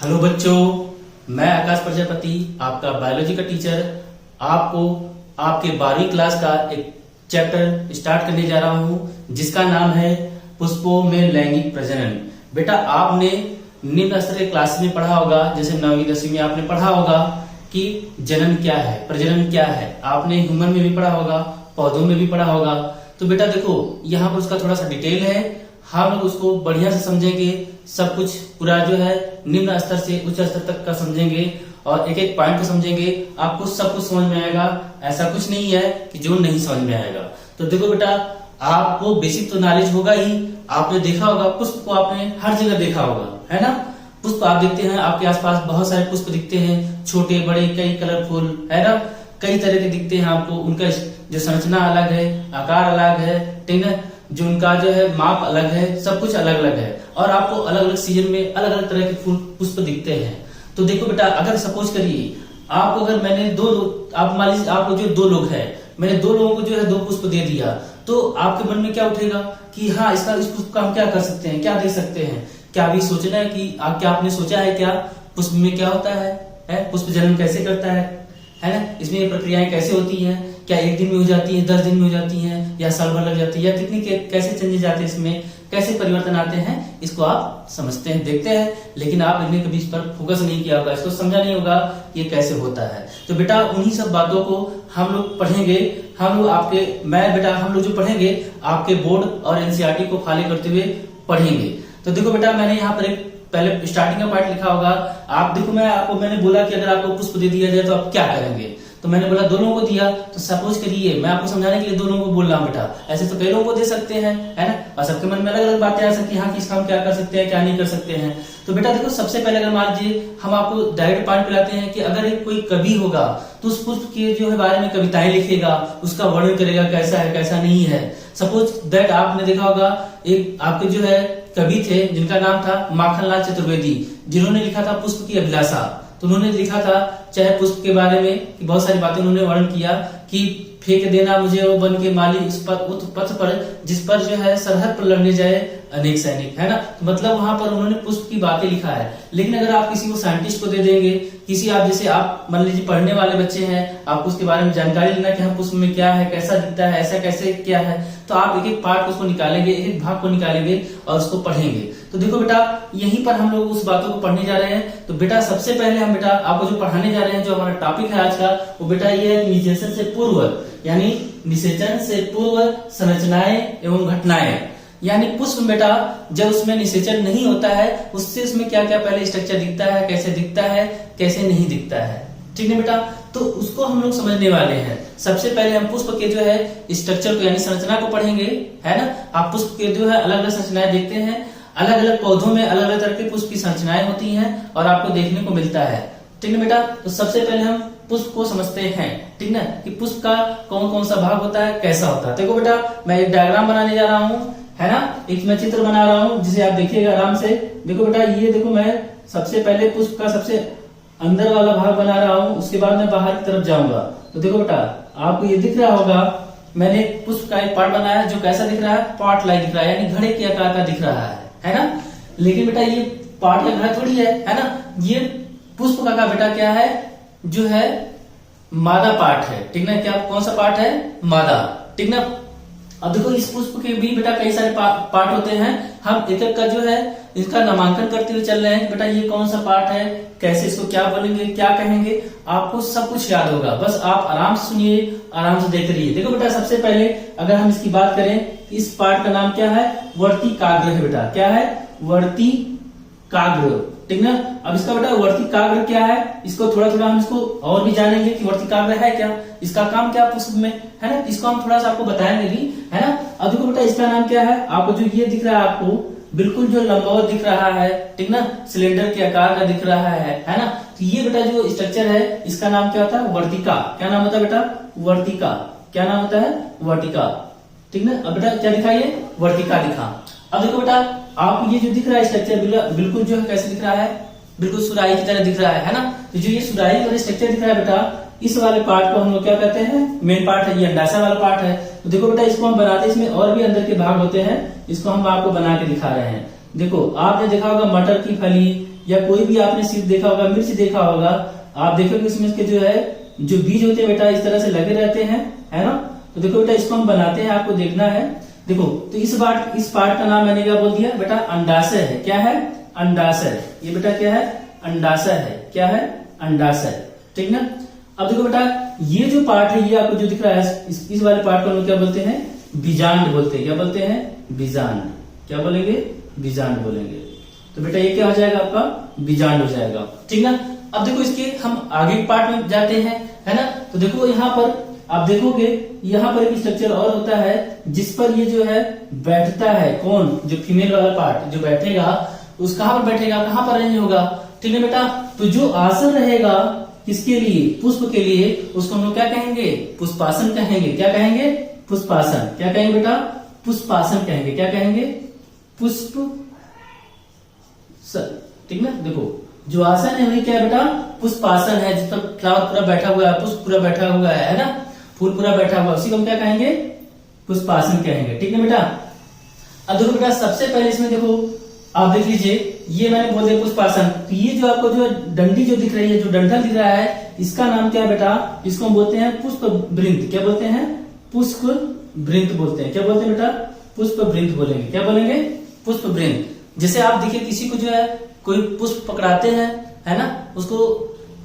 Hello बच्चों, मैं आकाश प्रजापति आपका बायोलॉजी का टीचर आपको आपके 12वीं क्लास का एक चैप्टर स्टार्ट करने जा रहा हूं जिसका नाम है पुष्पों में लैंगिक प्रजनन। बेटा आपने निम्न स्तर के क्लास में पढ़ा होगा, जैसे 9वीं 10वीं में आपने पढ़ा होगा कि जनन क्या है, प्रजनन क्या है। आपने ह्यूमन में भी पढ़ा होगा, पौधों में भी पढ़ा होगा। तो बेटा देखो यहाँ पर उसका थोड़ा सा डिटेल है, हम लोग उसको बढ़िया से समझेंगे। सब कुछ पूरा जो है निम्न स्तर से उच्च स्तर तक का समझेंगे और एक एक पॉइंट को समझेंगे। आपको सब कुछ समझ में आएगा, ऐसा कुछ नहीं है कि जो नहीं समझ में आएगा। तो देखो बेटा, आपको बेसिक तो नॉलेज होगा ही। आपने देखा होगा पुष्प को, आपने हर जगह देखा होगा, है ना। पुष्प आप देखते हैं, आपके आसपास बहुत सारे पुष्प दिखते हैं, छोटे बड़े, कई कलरफुल, है ना, कई तरह के दिखते हैं आपको। उनका जो संरचना अलग है, आकार अलग है, ठीक है, जो उनका जो है माप अलग है, सब कुछ अलग अलग है। और आपको अलग अलग सीजन में अलग अलग तरह के फूल पुष्प दिखते हैं। तो देखो बेटा, अगर सपोज करिए आपको, अगर मैंने आप मान लीजिए आपको जो 2 लोग हैं, मैंने 2 लोगों को जो है 2 पुष्प दे दिया, तो आपके मन में क्या उठेगा कि हाँ इस पुष्प का हम क्या कर सकते हैं, क्या दे सकते हैं। क्या अभी सोचना है कि क्या आपने सोचा है क्या पुष्प में क्या होता है पुष्प जनन कैसे करता है ना, इसमें ये प्रक्रियाएं कैसे होती हैं, क्या 1 दिन में हो जाती है, 10 दिन में हो जाती हैं, या साल भर लग जाती है, या कितनी कैसे चेंजेस आते हैं, इसमें कैसे परिवर्तन आते हैं, इसको आप समझते हैं, देखते हैं। लेकिन आपने कभी इस पर फोकस नहीं किया होगा, इसको समझा नहीं होगा ये कैसे होता है। तो बेटा उन्हीं सब बातों को हम लोग पढ़ेंगे। हम लोग जो पढ़ेंगे आपके बोर्ड और एनसीईआरटी को फॉलो करते हुए पढ़ेंगे। तो देखो बेटा, मैंने यहाँ पर एक पहले स्टार्टिंग का पार्ट लिखा होगा। आप देखो, मैंने बोला कि अगर आपको पुष्प दे दिया जाए तो आप क्या करेंगे। तो मैंने बोला 2 लोगों को दिया, तो सपोज करिए मैं आपको समझाने के लिए 2 लोगों को बोल रहा हूँ बेटा, ऐसे तो कई लोगों को दे सकते हैं, है ना। और सबके मन में अलग अलग बातें आ सकती हैं, हाँ किसका हम क्या कर सकते हैं, क्या नहीं कर सकते हैं। तो बेटा देखो, सबसे पहले अगर मान लीजिए हम आपको डायरेक्ट पॉइंट पे लाते हैं कि अगर एक कोई कवि होगा तो उस पुष्प के जो है बारे में कविताएं लिखेगा, उसका वर्णन करेगा कैसा है कैसा नहीं है। सपोज दैट आपने देखा होगा एक आपके जो है कवि थे जिनका नाम था माखनलाल चतुर्वेदी, जिन्होंने लिखा था पुष्प की अभिलाषा। तो उन्होंने लिखा था चाहे पुष्प के बारे में कि बहुत सारी बातें उन्होंने वर्णन किया कि फेंक देना मुझे वो बन के माली उस पथ पर जिस पर जो है सरहद पर लड़ने जाए अनेक सैनिक, है ना। तो मतलब वहां पर उन्होंने पुष्प की बातें लिखा है। लेकिन अगर आप किसी को साइंटिस्ट को दे देंगे, किसी आप जैसे आप मान लीजिए पढ़ने वाले बच्चे हैं, आपको उसके बारे में जानकारी लेना कि हाँ पुष्प में क्या है, कैसा दिखता है, ऐसा कैसे क्या है, तो आप एक एक पार्ट उसको निकालेंगे, एक एक भाग को निकालेंगे और उसको पढ़ेंगे। तो देखो बेटा, यहीं पर हम लोग उस बातों को पढ़ने जा रहे हैं। तो बेटा सबसे पहले हम बेटा आपको जो पढ़ाने जा रहे हैं, जो हमारा टॉपिक है आज का, वो बेटा ये है निषेचन से पूर्व, यानी निषेचन से पूर्व संरचनाएं एवं घटनाएं। यानी पुष्प बेटा जब उसमें निषेचन नहीं होता है, उससे उसमें क्या क्या पहले स्ट्रक्चर दिखता है, कैसे दिखता है, कैसे नहीं दिखता है, ठीक है बेटा। तो उसको हम लोग समझने वाले हैं। सबसे पहले हम पुष्प के जो है स्ट्रक्चर को यानी संरचना को पढ़ेंगे, है ना। आप पुष्प के जो है अलग अलग संरचनाएं देखते हैं, अलग अलग पौधों में अलग अलग तरह के पुष्प की संरचनाएं होती हैं और आपको देखने को मिलता है, ठीक है बेटा। तो सबसे पहले हम पुष्प को समझते हैं, ठीक ना, कि पुष्प का कौन कौन सा भाग होता है, कैसा होता है। देखो बेटा, मैं एक डायग्राम बनाने जा रहा हूँ, है ना, एक मैं चित्र बना रहा हूँ जिसे आप देखिएगा आराम से। देखो बेटा, ये देखो मैं सबसे पहले पुष्प का सबसे अंदर वाला भाग बना रहा हूँ, उसके बाद मैं बाहर की तरफ जाऊंगा। तो देखो बेटा, आपको ये दिख रहा होगा, मैंने पुष्प का एक पार्ट बनाया जो कैसा दिख रहा है, पार्ट लाइक दिख रहा है, यानी घड़े के आकार का दिख रहा है ना। लेकिन बेटा ये पार्ट या घड़ा थोड़ी है ना। ये पुष्प का बेटा क्या है, जो है मादा पार्ट है, ठीक ना। क्या कौन सा पार्ट है, मादा, ठीक ना। अब देखो इस पुष्प के भी बेटा कई सारे पार्ट होते हैं। हम एक एक का जो है इसका नामांकन करते हुए चल रहे हैं कि बेटा ये कौन सा पार्ट है, कैसे इसको क्या बोलेंगे, क्या कहेंगे, आपको सब कुछ याद होगा। बस आप आराम से सुनिए, आराम से देख रहिए। देखो बेटा, सबसे पहले अगर हम इसकी बात करें, इस पार्ट का नाम क्या है, वर्तिकाग्र है बेटा। क्या है, वर्तिकाग्र, ठीक ना। अब इसका बेटा वर्तिकाग्र क्या है, इसको थोड़ा थोड़ा हम इसको और भी जानेंगे कि वर्तिकाग्र है क्या, इसका काम क्या पुष्प में, है ना। इसको हम थोड़ा सा आपको बताएंगे भी, है ना। अब देखो बेटा, इसका नाम क्या है, आपको जो ये दिख रहा है, आपको बिल्कुल जो लंबवत दिख रहा है, ठीक ना, सिलेंडर के आकार का दिख रहा है ना। तो ये बेटा जो स्ट्रक्चर है, इसका नाम क्या होता है, वर्तिका। क्या नाम होता है बेटा, वर्तिका। क्या नाम होता है, वर्तिका, ठीक ना। अब बेटा क्या दिखा, ये वर्तिका दिखा। अब देखो बेटा, आपको ये जो दिख रहा है स्ट्रक्चर बिल्कुल जो है कैसे दिख रहा है, बिल्कुल सुराही की तरह दिख रहा है ना। तो जो ये सुराही वाला स्ट्रक्चर दिख रहा है बेटा, इस वाले पार्ट को हम लोग क्या कहते हैं, मेन पार्ट है, ये अंडाशय वाला पार्ट है। तो देखो बेटा, इसको हम बनाते हैं, इसमें और भी अंदर के भाग होते हैं, इसको हम आपको बना के दिखा रहे हैं। देखो आपने देखा होगा मटर की फली या कोई भी आपने सिर्फ देखा होगा, मिर्च देखा होगा, आप देखोगे इसमें इसके जो है जो बीज होते हैं बेटा इस तरह से लगे रहते हैं, है ना। तो देखो बेटा इसको हम बनाते हैं, आपको देखना है। देखो तो इस पार्ट का नाम मैंने क्या बोल दिया बेटा, अंडाशय है। क्या है? अंडाशय। ये बेटा क्या है? अंडाशय है। क्या है? अंडाशय। ठीक ना। अब देखो बेटा ये जो पार्ट है, ये आपको जो दिख रहा है, इस वाले पार्ट को हम क्या बोलते हैं? बीजांड बोलते हैं। क्या बोलते हैं? बीजांड। क्या बोलेंगे? बीजांड बोलेंगे। तो बेटा ये क्या हो जाएगा आपका? बीजांड हो जाएगा। ठीक ना। अब देखो इसके हम आगे पार्ट में जाते हैं, है ना। तो देखो यहाँ पर आप देखोगे, यहाँ पर एक स्ट्रक्चर और होता है जिस पर ये जो है बैठता है। कौन? जो फीमेल वाला पार्ट जो बैठेगा, उस कहां पर बैठेगा, कहां पर अरेंज होगा? ठीक है बेटा। तो जो आसन रहेगा किसके लिए? पुष्प के लिए, उसको हम लोग क्या कहेंगे? पुष्पासन कहेंगे। क्या कहेंगे? पुष्पासन। क्या कहेंगे बेटा? पुष्पासन कहेंगे। क्या कहेंगे? पुष्प। ठीक ना। देखो जो आसन है वही क्या है बेटा? पुष्पासन है, जिस पर फ्लावर पूरा बैठा हुआ है, पुष्प पूरा बैठा हुआ है ना, फूल पूरा बैठा हुआ है, उसी को हम क्या कहेंगे? पुष्पासन कहेंगे। ठीक है बेटा। अब देखो बेटा सबसे पहले इसमें देखो आप देख लीजिए, ये मैंने बोल दिया पुष्पासन। तो ये जो आपको जो डंडी जो दिख रही है, जो डंठल दिख रहा है, इसका नाम क्या है बेटा? इसको हम बोलते हैं पुष्प वृंत। क्या बोलते हैं? पुष्प वृंत बोलते हैं। क्या बोलते हैं बेटा? पुष्प वृंत बोलेंगे। क्या बोलेंगे? पुष्प वृंत। जैसे आप देखिए किसी को जो है कोई पुष्प पकड़ाते हैं, है ना, उसको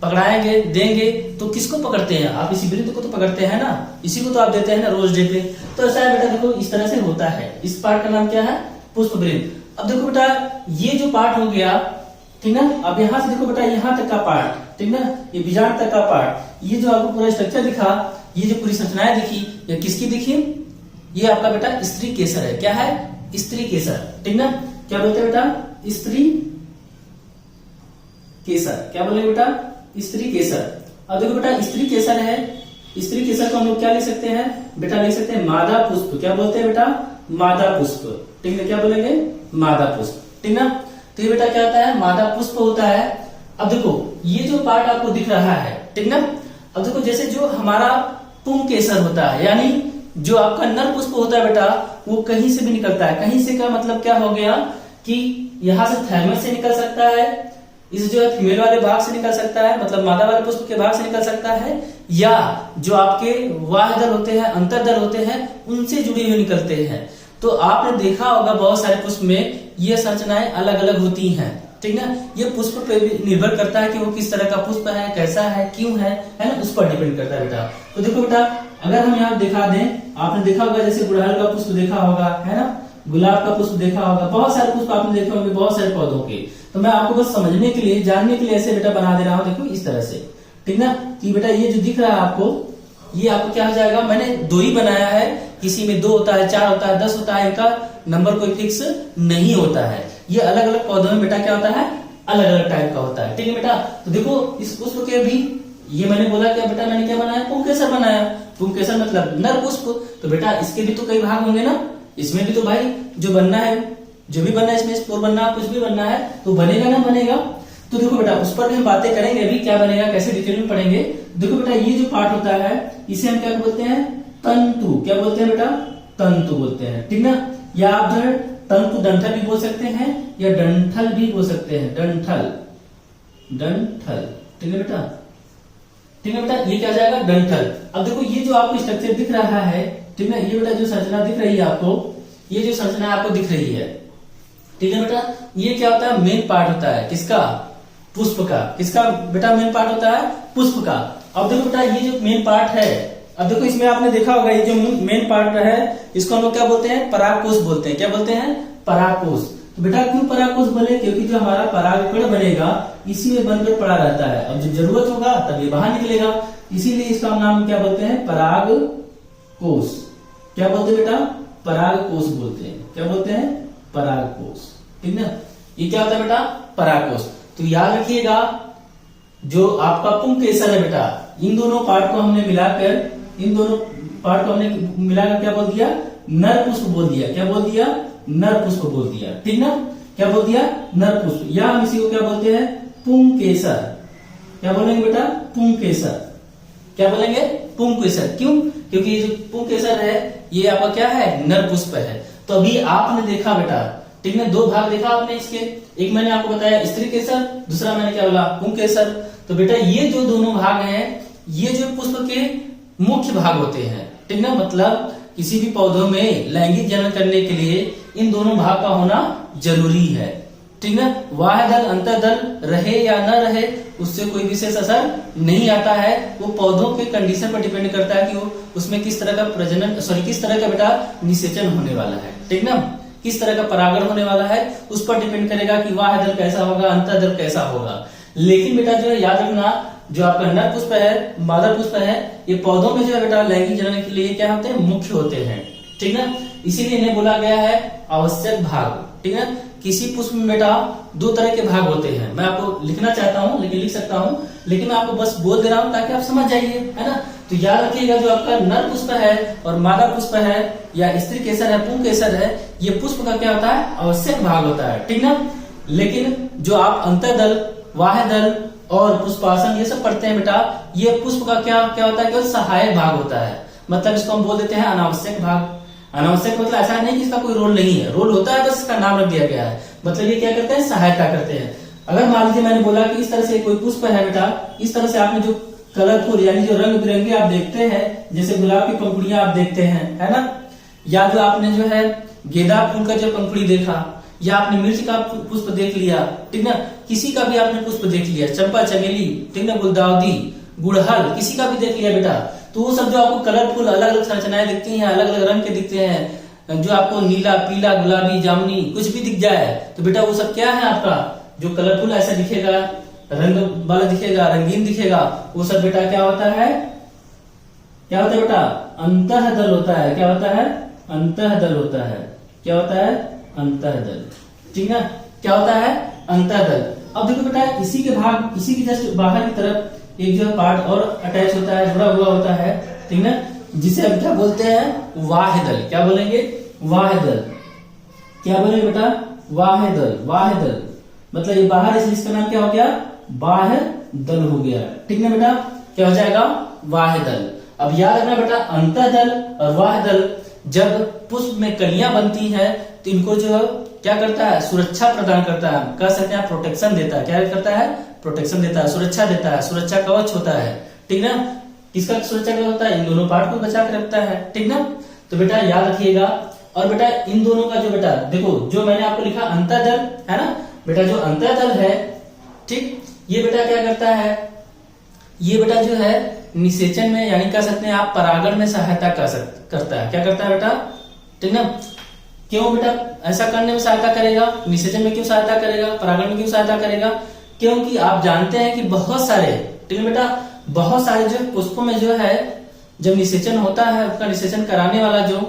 पकड़ाएंगे, देंगे, तो किसको पकड़ते हैं आप? इसी वृंत को तो पकड़ते हैं ना, इसी को तो आप देते हैं ना रोज डे पे। तो ऐसा है बेटा, देखो इस तरह से होता है। इस पार्ट का नाम क्या है? पुष्प वृंत। अब देखो बेटा ये जो पार्ट हो गया, ठीक ना। अब यहां से देखो बेटा यहां तक का पार्ट, ठीक ना, ये बीजांड तक का पार्ट, ये जो आपको पूरा स्ट्रक्चर दिखा, ये जो पूरी संरचनाएं दिखी, ये किसकी दिखी? ये आपका बेटा स्त्री केसर है। क्या है? स्त्री केसर। ठीक ना। क्या बोलते हैं बेटा? स्त्री केसर। क्या बोलेंगे बेटा? स्त्री केसर। अब देखो बेटा स्त्री केसर है, स्त्री केसर को हम लोग क्या लिख सकते हैं बेटा? लिख सकते हैं मादा पुष्प। क्या बोलते हैं बेटा? मादा पुष्प। ठीक है। क्या बोलेंगे? मादा पुष्प। ठीक ना। तो ये बेटा क्या होता है? मादा पुष्प होता है। अब देखो ये जो पार्ट आपको दिख रहा है, ठीक ना। अब देखो जैसे जो हमारा पुंग केसर होता है, यानी जो आपका नर पुष्प होता है बेटा, वो कहीं से भी निकलता है। कहीं से का मतलब क्या हो गया कि यहाँ से थैलमस से निकल सकता है, इस जो है फीमेल वाले भाग से निकल सकता है, मतलब मादा वाले पुष्प के भाग से निकल सकता है, या जो आपके वाह दल होते हैं, अंतरदल होते हैं, उनसे जुड़े हुए निकलते हैं। तो आपने देखा होगा बहुत सारे पुष्प में ये संरचनाएं अलग अलग होती हैं। ठीक ना। ये पुष्प पे भी निर्भर करता है कि वो किस तरह का पुष्प है, कैसा है, क्यों है ना, उस पर डिपेंड करता है बेटा। तो देखो बेटा अगर हम यहाँ दिखा दें, आपने देखा होगा जैसे गुड़हल का पुष्प देखा होगा, है ना, गुलाब का पुष्प देखा होगा, बहुत सारे पुष्प आपने देखे होंगे, बहुत सारे पौधों के। तो मैं आपको बस समझने के लिए, जानने के लिए ऐसे बेटा बना दे रहा हूँ, देखो इस तरह से। ठीक ना। तो बेटा ये जो दिख रहा है आपको, ये आपको क्या हो जाएगा? मैंने दो ही बनाया है, किसी में 2 होता है, 4 होता है, 10 होता है, इनका नंबर कोई फिक्स नहीं होता है। ये अलग अलग पौधों में बेटा क्या होता है? अलग अलग टाइप का होता है। ठीक है बेटा। तो देखो इस पुष्प के भी, ये मैंने बोला क्या बेटा, मैंने क्या बनाया? पुंकेसर बनाया। पुंकेसर मतलब नर पुष्प। तो बेटा इसके भी तो कई भाग होंगे ना, इसमें भी तो भाई जो बनना है, जो भी बनना है, इसमें स्पोर बनना, कुछ भी बनना है तो बनेगा ना, बनेगा। तो देखो बेटा उस पर भी हम बातें करेंगे अभी, क्या बनेगा, कैसे डिटेल में पढ़ेंगे। देखो बेटा ये जो पार्ट होता है इसे हम क्या बोलते हैं? तंतु। क्या बोलते हैं बेटा? तंतु बोलते हैं। ठीक ना। या आप जो है तंतु डंठल भी बोल सकते हैं, या डंठल भी बोल सकते हैं, डंठल, डंठल। ठीक है बेटा। ठीक है बेटा। ये क्या जाएगा? डंठल। अब देखो ये जो आपको स्ट्रक्चर दिख रहा है, ठीक है, ये बेटा जो संरचना दिख रही है आपको, ये जो संरचना आपको दिख रही है, ठीक है बेटा, ये क्या होता है? मेन पार्ट होता है किसका? पुष्प का। किसका बेटा मेन पार्ट होता है? पुष्प का। अब देखो बेटा ये जो मेन पार्ट है, अब देखो इसमें आपने देखा होगा ये जो मेन पार्ट है, इसको हम लोग क्या बोलते हैं? परागकोश बोलते हैं। क्या बोलते हैं? परागकोश। तो बेटा क्यों परागकोश बोले? क्योंकि जो हमारा परागकण बनेगा इसी में बनकर पड़ा रहता है, अब जब जरूरत होगा तब ये बाहर निकलेगा, इसीलिए इसका नाम क्या बोलते हैं? परागकोश। क्या बोलते हैं बेटा? परागकोश बोलते हैं। क्या बोलते हैं? परागकोश। ठीक ना। ये क्या होता है बेटा? परागकोश। तो याद रखिएगा जो आपका पुंकेसर है बेटा, इन दोनों पार्ट को हमने मिलाकर, इन दोनों पार्ट को हमने मिलाकर क्या बोल दिया? नर पुष्प बोल दिया। क्या बोल दिया? नर पुष्प बोल दिया। ठीक ना। क्या बोल दिया? नर पुष्प। या हम इसी को क्या बोलते हैं? पुंकेसर। क्या बोलेंगे बेटा? पुंकेसर। क्या बोलेंगे? पुंकेसर। क्यों? क्योंकि ये जो पुंकेसर है ये आपका क्या है? नर पुष्प है। तो अभी आपने देखा बेटा, ठीक है, दो भाग देखा आपने इसके, एक मैंने आपको बताया स्त्री केसर, दूसरा मैंने क्या बोला पुंकेसर। तो बेटा ये जो दोनों भाग हैं ये जो पुष्प के मुख्य भाग होते हैं, ठीक ना, मतलब किसी भी पौधों में लैंगिक जनन करने के लिए इन दोनों भाग का होना जरूरी है, ठीक ना। बाह्य दल अंतर दल रहे या न रहे उससे कोई विशेष असर नहीं आता है, वो पौधों के कंडीशन पर डिपेंड करता है कि वो उसमें किस तरह का प्रजनन किस तरह का बेटा निषेचन होने वाला है, ठीक ना, किस तरह का परागण होने वाला है, उस पर डिपेंड करेगा कि बाह्य दल कैसा होगा, अंतर दल कैसा होगा। लेकिन बेटा जो है याद रखना, जो आपका नर पुष्प है, मादा पुष्प है, ये पौधों में जो है बेटा लैंगिक जनन के लिए क्या होते हैं, मुख्य होते हैं, ठीक ना। इसीलिए इन्हें बोला गया है आवश्यक भाग, ठीक है। किसी पुष्प में बेटा दो तरह के भाग होते हैं, मैं आपको लिखना चाहता हूँ लेकिन लिख सकता हूँ, लेकिन मैं आपको बस बोल दे रहा हूँ ताकि आप समझ जाइए, है ना। तो याद रखिएगा जो आपका नर पुष्प है और मादा पुष्प है या स्त्री केसर है, पुंकेसर है, ये पुष्प का क्या होता है, आवश्यक भाग होता है, ठीक ना। लेकिन जो आप अंतर्दल, बाह्य दल और पुष्पासन ये सब पढ़ते हैं बेटा, ये पुष्प का क्या क्या होता है, केवल सहायक भाग होता है, मतलब इसको हम बोल देते हैं अनावश्यक भाग। अनावश्यक मतलब ऐसा नहीं कि इसका कोई रोल नहीं है, रोल होता है, बस इसका नाम रख दिया गया है, मतलब ये क्या करते हैं, सहायता करते हैं। अगर मान लीजिए मैंने बोला कि इस तरह से कोई पुष्प है बेटा, इस तरह से आपने जो कलरफुल यानी जो रंग बिरंगे आप देखते हैं, जैसे गुलाब की पंखुड़ियां आप देखते हैं, है ना, या जो आपने जो है गेंदा फूल का जो पंखुड़ी देखा, या आपने मिर्च का पुष्प देख लिया, ठीक ना, किसी का भी आपने पुष्प देख लिया, चंपा, चमेली, ठीक ना, गुलदाउदी, गुड़हल, किसी का भी देख लिया बेटा, तो वो सब जो आपको कलरफुल अलग अलग संरचनाएं दिखती हैं, अलग अलग रंग के दिखते हैं, जो आपको नीला, पीला, गुलाबी, जामुनी कुछ भी दिख जाए, तो बेटा वो सब क्या है, आपका जो कलरफुल ऐसा दिखेगा, रंग वाला दिखेगा, रंगीन दिखेगा, वो सब बेटा क्या होता है, क्या होता है बेटा, अंतःदल होता है। क्या होता है, अंतःदल होता है। क्या होता है, अंतःदल, ठीक है, क्या होता है, अंतःदल। अब देखो बेटा इसी के भाग, इसी की जस्ट बाहर की तरफ एक जो पार्ट और अटैच होता है, जुड़ा हुआ होता है, ठीक ना, जिसे हम क्या बोलते हैं, बाह्य दल। क्या बोलेंगे, बाह्य दल। क्या बोलेंगे बेटा, बाह्य दल। बाह्य दल मतलब ये बाहर, इसलिए इसका नाम क्या हो गया, बाह्य दल हो गया, ठीक ना बेटा, क्या हो जाएगा, बाह्य दल। अब याद रखना बेटा, अंतःदल और बाह्य दल जब पुष्प में कलियां बनती हैं तो इनको जो क्या करता है, सुरक्षा प्रदान करता है, कह सकते हैं प्रोटेक्शन देता है। क्या करता है, प्रोटेक्शन देता है, सुरक्षा देता है, सुरक्षा कवच होता है, ठीक ना। किसका सुरक्षा कवच होता है, इन दोनों पार्ट को बचा के रखता है, ठीक ना। तो बेटा याद रखिएगा। और बेटा इन दोनों का जो बेटा देखो, जो मैंने आपको लिखा अंतःदल है ना बेटा, जो अंतःदल है, ठीक, ये बेटा क्या करता है, ये बेटा जो है निषेचन में यानी कह सकते हैं आप परागण में सहायता करता है। क्या करता है बेटा, ठीक ना। क्यों बेटा ऐसा करने में सहायता करेगा, निषेचन में क्यों सहायता करेगा, परागण में क्यों सहायता करेगा, क्योंकि आप जानते हैं कि बहुत सारे, ठीक है बेटा, बहुत सारे जो पुष्पों में जो है जब निषेचन होता है, उसका निषेचन कराने वाला जो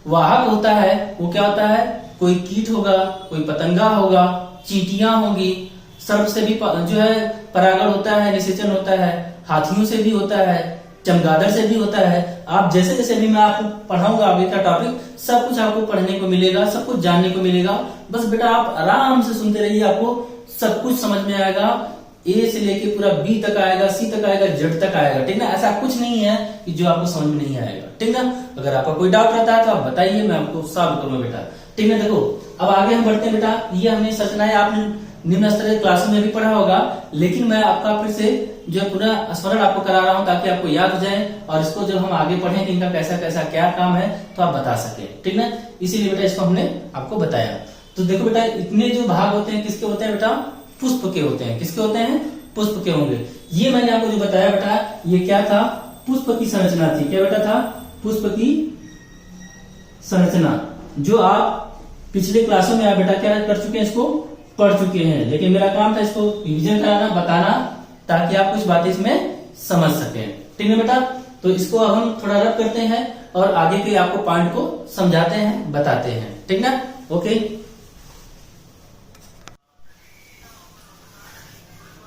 वाहक होता है वो क्या होता है, कोई कीट होगा, कोई पतंगा होगा, चींटियां होंगी, सर्प से भी जो है परागण होता है, निषेचन होता है, हाथियों से भी होता है, चमगादड़ से भी होता है। आप जैसे जैसे भी मैं आपको पढ़ाऊंगा आगे का टॉपिक, सब कुछ आपको पढ़ने को मिलेगा, सब कुछ जानने को मिलेगा। बस बेटा आप आराम से सुनते रहिए, आपको सब कुछ समझ में आएगा, ए से लेके पूरा बी तक आएगा, सी तक आएगा, जेड तक आएगा, ठीक ना। ऐसा कुछ नहीं है कि जो आपको समझ में नहीं आएगा, ठीक ना। अगर आपका कोई डाउट रहता है तो आप बताइए, मैं आपको सॉल्व करूंगा बेटा, ठीक है। देखो अब आगे हम बढ़ते हैं बेटा, ये हमने संरचनाएं आपने निम्न स्तरीय क्लासों में भी पढ़ा होगा, लेकिन मैं आपका फिर से जो पुनः स्मरण आपको करा रहा हूं ताकि आपको याद हो जाए, और इसको जब हम आगे पढ़ें कि इनका कैसा कैसा क्या काम है तो आप बता सके, ठीक ना। इसीलिए बेटा इसको हमने आपको बताया। तो देखो बेटा इतने जो भाग होते हैं किसके होते हैं बेटा, पुष्प के होते हैं। किसके होते हैं, पुष्प के होंगे। ये मैंने आपको जो बताया बेटा, ये क्या था, पुष्प की संरचना थी। क्या बेटा था, पुष्प की संरचना, जो आप पिछले क्लासों में आप बेटा क्या कर चुके हैं, इसको पढ़ चुके हैं। लेकिन मेरा काम था इसको रिवीजन कराना, बताना, ताकि आप कुछ बातें इसमें समझ सकें, ठीक है बेटा। तो इसको अब हम थोड़ा रब करते हैं और आगे के आपको पॉइंट को समझाते हैं, बताते हैं, ठीक ना। ओके,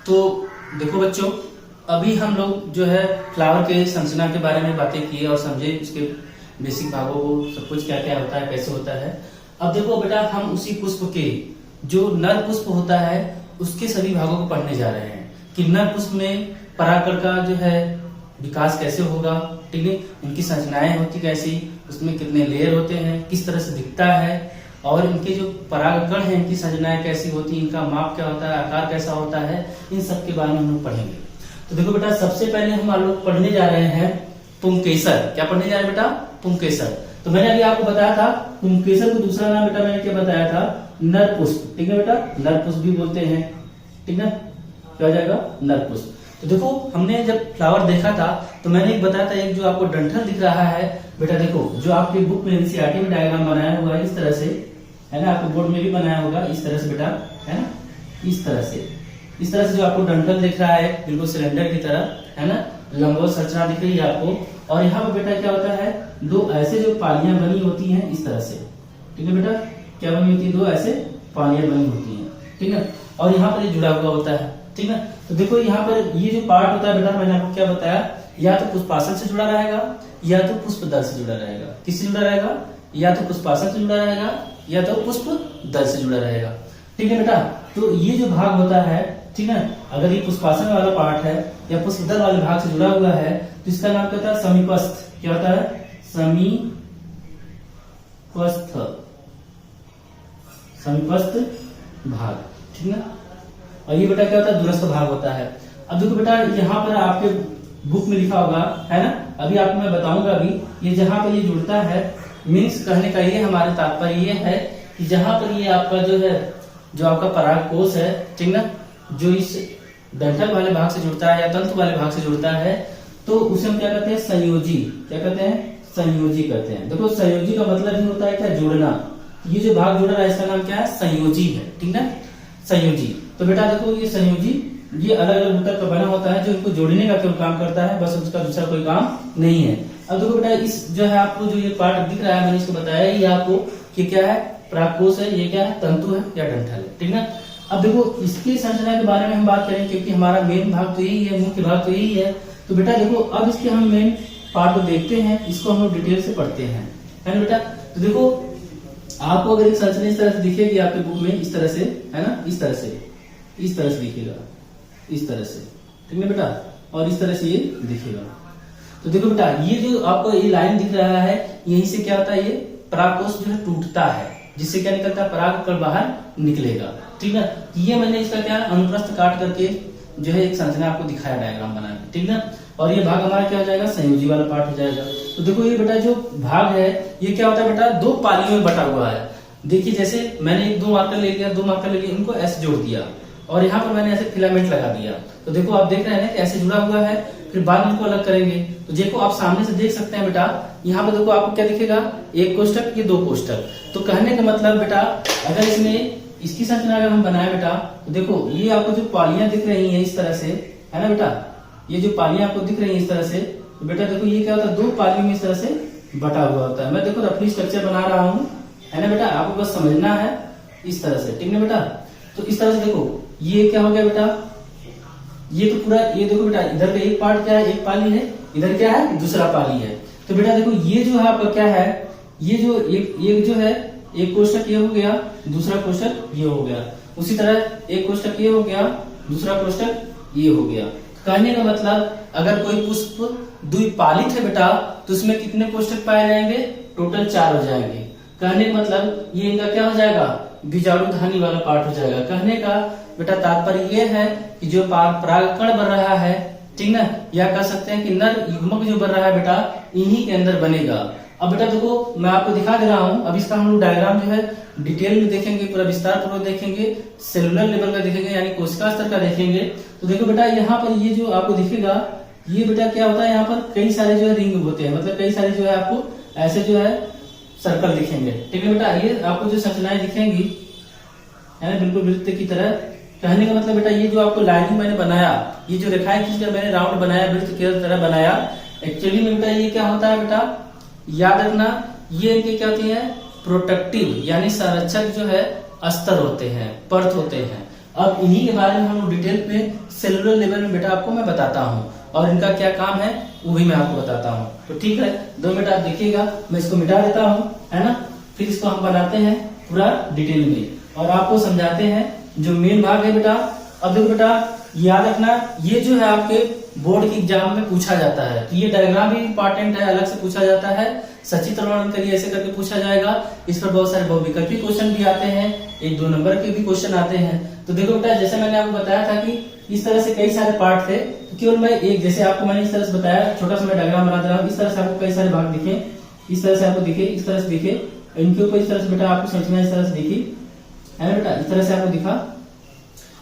तो देखो बच्चों, अभी हम लोग जो है फ्लावर के संरचना के बारे में बातें किए और समझे, इसके बेसिक भागों को, सब कुछ क्या क्या होता है, कैसे होता है। अब देखो बेटा हम उसी पुष्प के जो नर पुष्प होता है उसके सभी भागों को पढ़ने जा रहे हैं कि नर पुष्प में परागण का जो है विकास कैसे होगा, ठीक है, उनकी संरचनाएं होती कैसी, उसमें कितने लेयर होते हैं, किस तरह से दिखता है, और इनके जो परागकण है, इनकी संरचनाएं कैसी होती है, इनका माप क्या होता है, आकार कैसा होता है, इन सब के बारे में हम लोग पढ़ेंगे। तो देखो बेटा, सबसे पहले हम लोग पढ़ने जा रहे हैं पुंकेसर। क्या पढ़ने जा रहे हैं बेटा? पुंकेसर। तो मैंने अभी आपको बताया था पुंकेसर को दूसरा नाम बेटा मैंने क्या बताया था? नर पुष्प। ठीक है बेटा, नर पुष्प भी बोलते हैं। ठीक है, क्या हो जाएगा? नर पुष्प। तो देखो, हमने जब फ्लावर देखा था तो मैंने एक बताया था, एक जो आपको डंठल दिख रहा है बेटा, देखो जो आपके बुक में एनसीईआरटी में डायग्राम बनाया हुआ है इस तरह से, है ना, आपके बोर्ड में भी बनाया होगा इस तरह से बेटा, है ना, इस तरह से जो आपको डंठल दिख रहा है बिल्कुल सिलेंडर की तरह, है ना, लंबवत संरचना दिख रही है आपको। और यहाँ पर बेटा क्या होता है, दो ऐसे जो पालियां बनी होती हैं इस तरह से। ठीक है बेटा, क्या बनी होती है? दो ऐसे पालियां बनी होती हैं। ठीक है, और यहाँ पर ये जुड़ा हुआ होता है। ठीक है, तो देखो यहाँ पर ये जो पार्ट होता है बेटा, मैंने आपको क्या बताया, या तो पुष्पासन से जुड़ा रहेगा या तो पुष्प दल से जुड़ा रहेगा। किससे जुड़ा रहेगा? या तो पुष्पासन से जुड़ा रहेगा या तो पुष्प दल से जुड़ा रहेगा। ठीक है बेटा, तो ये जो भाग होता है, ठीक है, अगर ये पुष्पासन वाला पार्ट है या पुष्प दल वाले भाग से जुड़ा हुआ है तो इसका नाम क्या होता है? समीपस्थ। क्या होता है? समीपस्थ भाग। ठीक है, और ये बेटा क्या होता है? दूरस्थ भाग होता है। अब देखो बेटा, यहाँ पर आपके बुक में लिखा होगा, है ना, अभी आपको मैं बताऊंगा। अभी ये जहां पर ये जुड़ता है, मीन्स कहने का ये हमारे तात्पर्य ये है कि जहां पर ये आपका जो है, जो आपका परागकोश है, ठीक ना, जो इस डंठल वाले भाग से जुड़ता है या तंतु वाले भाग से जुड़ता है, तो उसे हम क्या कहते हैं? संयोजी। क्या कहते हैं? संयोजी कहते हैं। देखो, संयोजी का मतलब ही होता है क्या? जोड़ना। ये जो भाग जुड़ रहा है इसका नाम क्या है? संयोजी है। ठीक ना, संयोजी। तो बेटा देखो, ये संयोजी ये अलग अलग ऊतक का बना होता है जो इनको जोड़ने का केवल काम करता है, बस उसका दूसरा कोई काम नहीं है। अब देखो बेटा, इस जो है आपको जो ये पार्ट दिख रहा है, मैंने इसको बताया ही आपको कि क्या है? परागकोश है, ये क्या है? तंतु है या डंठल है। ठीक ना, अब देखो इसकी संरचना के बारे में हम बात करेंगे क्योंकि हमारा मेन भाग तो यही है, मुख्य भाग तो यही है। तो बेटा देखो, अब इसके हम मेन पार्ट को देखते हैं, इसको हम लोग डिटेल से पढ़ते हैं, है ना बेटा। तो देखो, आपको अगर एक संरचना इस तरह से दिखेगी आपके बुक में, इस तरह से, है ना, इस तरह से दिखेगा, इस तरह से। ठीक है बेटा, और इस तरह से ये दिखेगा। तो देखो बेटा, ये जो आपको ये लाइन दिख रहा है, यहीं से क्या होता है? ये परागकोश जो है टूटता है, जिससे क्या निकलता है? परागकण बाहर निकलेगा। ठीक है, ये मैंने इसका क्या अनुप्रस्थ काट करके जो है एक संरचना आपको दिखाया डायग्राम बना के। ठीक है, और ये भाग हमारा क्या हो जाएगा? संयोजी वाला पार्ट हो जाएगा। तो देखो ये बेटा जो भाग है, ये क्या होता है बेटा? दो पालियों में बटा हुआ है। देखिए, जैसे मैंने एक दो मार्कर ले लिया, इनको ऐसे जोड़ दिया और यहाँ पर मैंने ऐसे फिलामेंट लगा दिया। तो देखो आप देख रहे हैं ना कि ऐसे जुड़ा हुआ है, फिर बाद में इनको अलग करेंगे। तो देखो आप सामने से देख सकते हैं बेटा, यहाँ पर देखो आपको क्या दिखेगा? एक कोष्ठक, ये दो कोष्ठक। तो कहने का मतलब बेटा, अगर इसमें इसकी संरचना अगर हम बनाए बेटा, तो देखो ये आपको जो पालियां दिख रही है इस तरह से, है ना बेटा, ये जो पालियां आपको दिख रही है इस तरह से, तो बेटा देखो ये क्या होता है? दो पालियों में इस तरह से बटा हुआ होता है। मैं देखो रफली स्ट्रक्चर बना रहा हूँ, है ना बेटा, आपको बस समझना है इस तरह से। ठीक है बेटा, तो इस तरह से देखो ये क्या हो गया बेटा? ये तो पूरा, ये देखो बेटा, इधर का एक पार्ट क्या है? एक पाली है, इधर क्या है? दूसरा पाली है। तो बेटा देखो ये जो है आपका क्या है? ये जो एक जो है, एक कोष्ठक ये हो गया, दूसरा कोष्ठक ये हो गया, उसी तरह एक कोष्ठक ये हो गया, दूसरा कोष्ठक ये हो गया। कहने का मतलब, अगर कोई पुष्प द्विपालित है बेटा, तो उसमें कितने कोष्ठक पाए जाएंगे? टोटल 4 हो जाएंगे। कहने का मतलब ये इनका क्या हो जाएगा? बीजाणुधानी वाला पार्ट हो जाएगा। कहने का बेटा तात्पर्य ये है कि जो परागकण बन रहा है, ठीक ना, या कह सकते हैं कि नर युग्मक जो बन रहा है बेटा, इन्हीं के अंदर बनेगा। अब बेटा देखो, मैं आपको दिखा दे रहा हूं, अब इसका हम लोग डायग्राम जो है डिटेल में देखेंगे, पूरा विस्तार पूर्वक देखेंगे, सेलुलर लेवल का देखेंगे, यानी कोशिका स्तर का देखेंगे। तो देखो बेटा, यहाँ पर ये जो आपको दिखेगा, ये बेटा क्या होता है? यहाँ पर कई सारे जो है रिंग होते हैं, मतलब कई सारे जो है आपको ऐसे जो है सर्कल दिखेंगे। ठीक है बेटा, ये आपको जो संरचनाएं दिखेंगी, है ना, बिल्कुल वृत्त की तरह। कहने का मतलब बेटा, ये जो आपको लाइनिंग मैंने बनाया, ये जो रेखाएं खींचकर मैंने राउंड बनाया, वृत्त की तरह बनाया, एक्चुअली में बेटा ये क्या होता है बेटा? याद रखना, ये इनके क्या होती है? प्रोटेक्टिव यानी संरक्षक जो है अस्तर होते हैं, परत होते हैं। अब इन्हीं के बारे में हम लोग डिटेल पे सेलुलर लेवल में बेटा आपको मैं बताता हूँ, और इनका क्या काम है वो भी मैं आपको बताता हूँ। तो ठीक है, 2 मिनट आप देखिएगा, मैं इसको मिटा देता हूँ, है ना, फिर इसको हम बनाते हैं पूरा डिटेल में और आपको समझाते हैं जो मेन भाग है बेटा। अब देखो बेटा, याद रखना, ये जो है आपके बोर्ड के एग्जाम में पूछा जाता है, तो ये डायग्राम भी इंपॉर्टेंट है, अलग से पूछा जाता है। सचित्र वर्णन करिए, ऐसे करके पूछा जाएगा। इस पर बहुत सारे बहुविकल्पी क्वेश्चन भी आते हैं, 1-2 नंबर के भी क्वेश्चन आते हैं। तो देखो बेटा, जैसे मैंने आपको बताया था कि इस तरह से कई सारे पार्ट थे, तो केवल मैं एक, जैसे आपको मैंने इस तरह से बताया, छोटा सा मैं डायग्राम बना दे रहा हूँ। इस तरह से आपको कई सारे भाग दिखे, इस तरह से आपको दिखे, इस तरह से दिखे, इनके ऊपर इस तरह से बेटा आपको समझना इस तरह से दिखी है बेटा, इस तरह से आपको दिखा,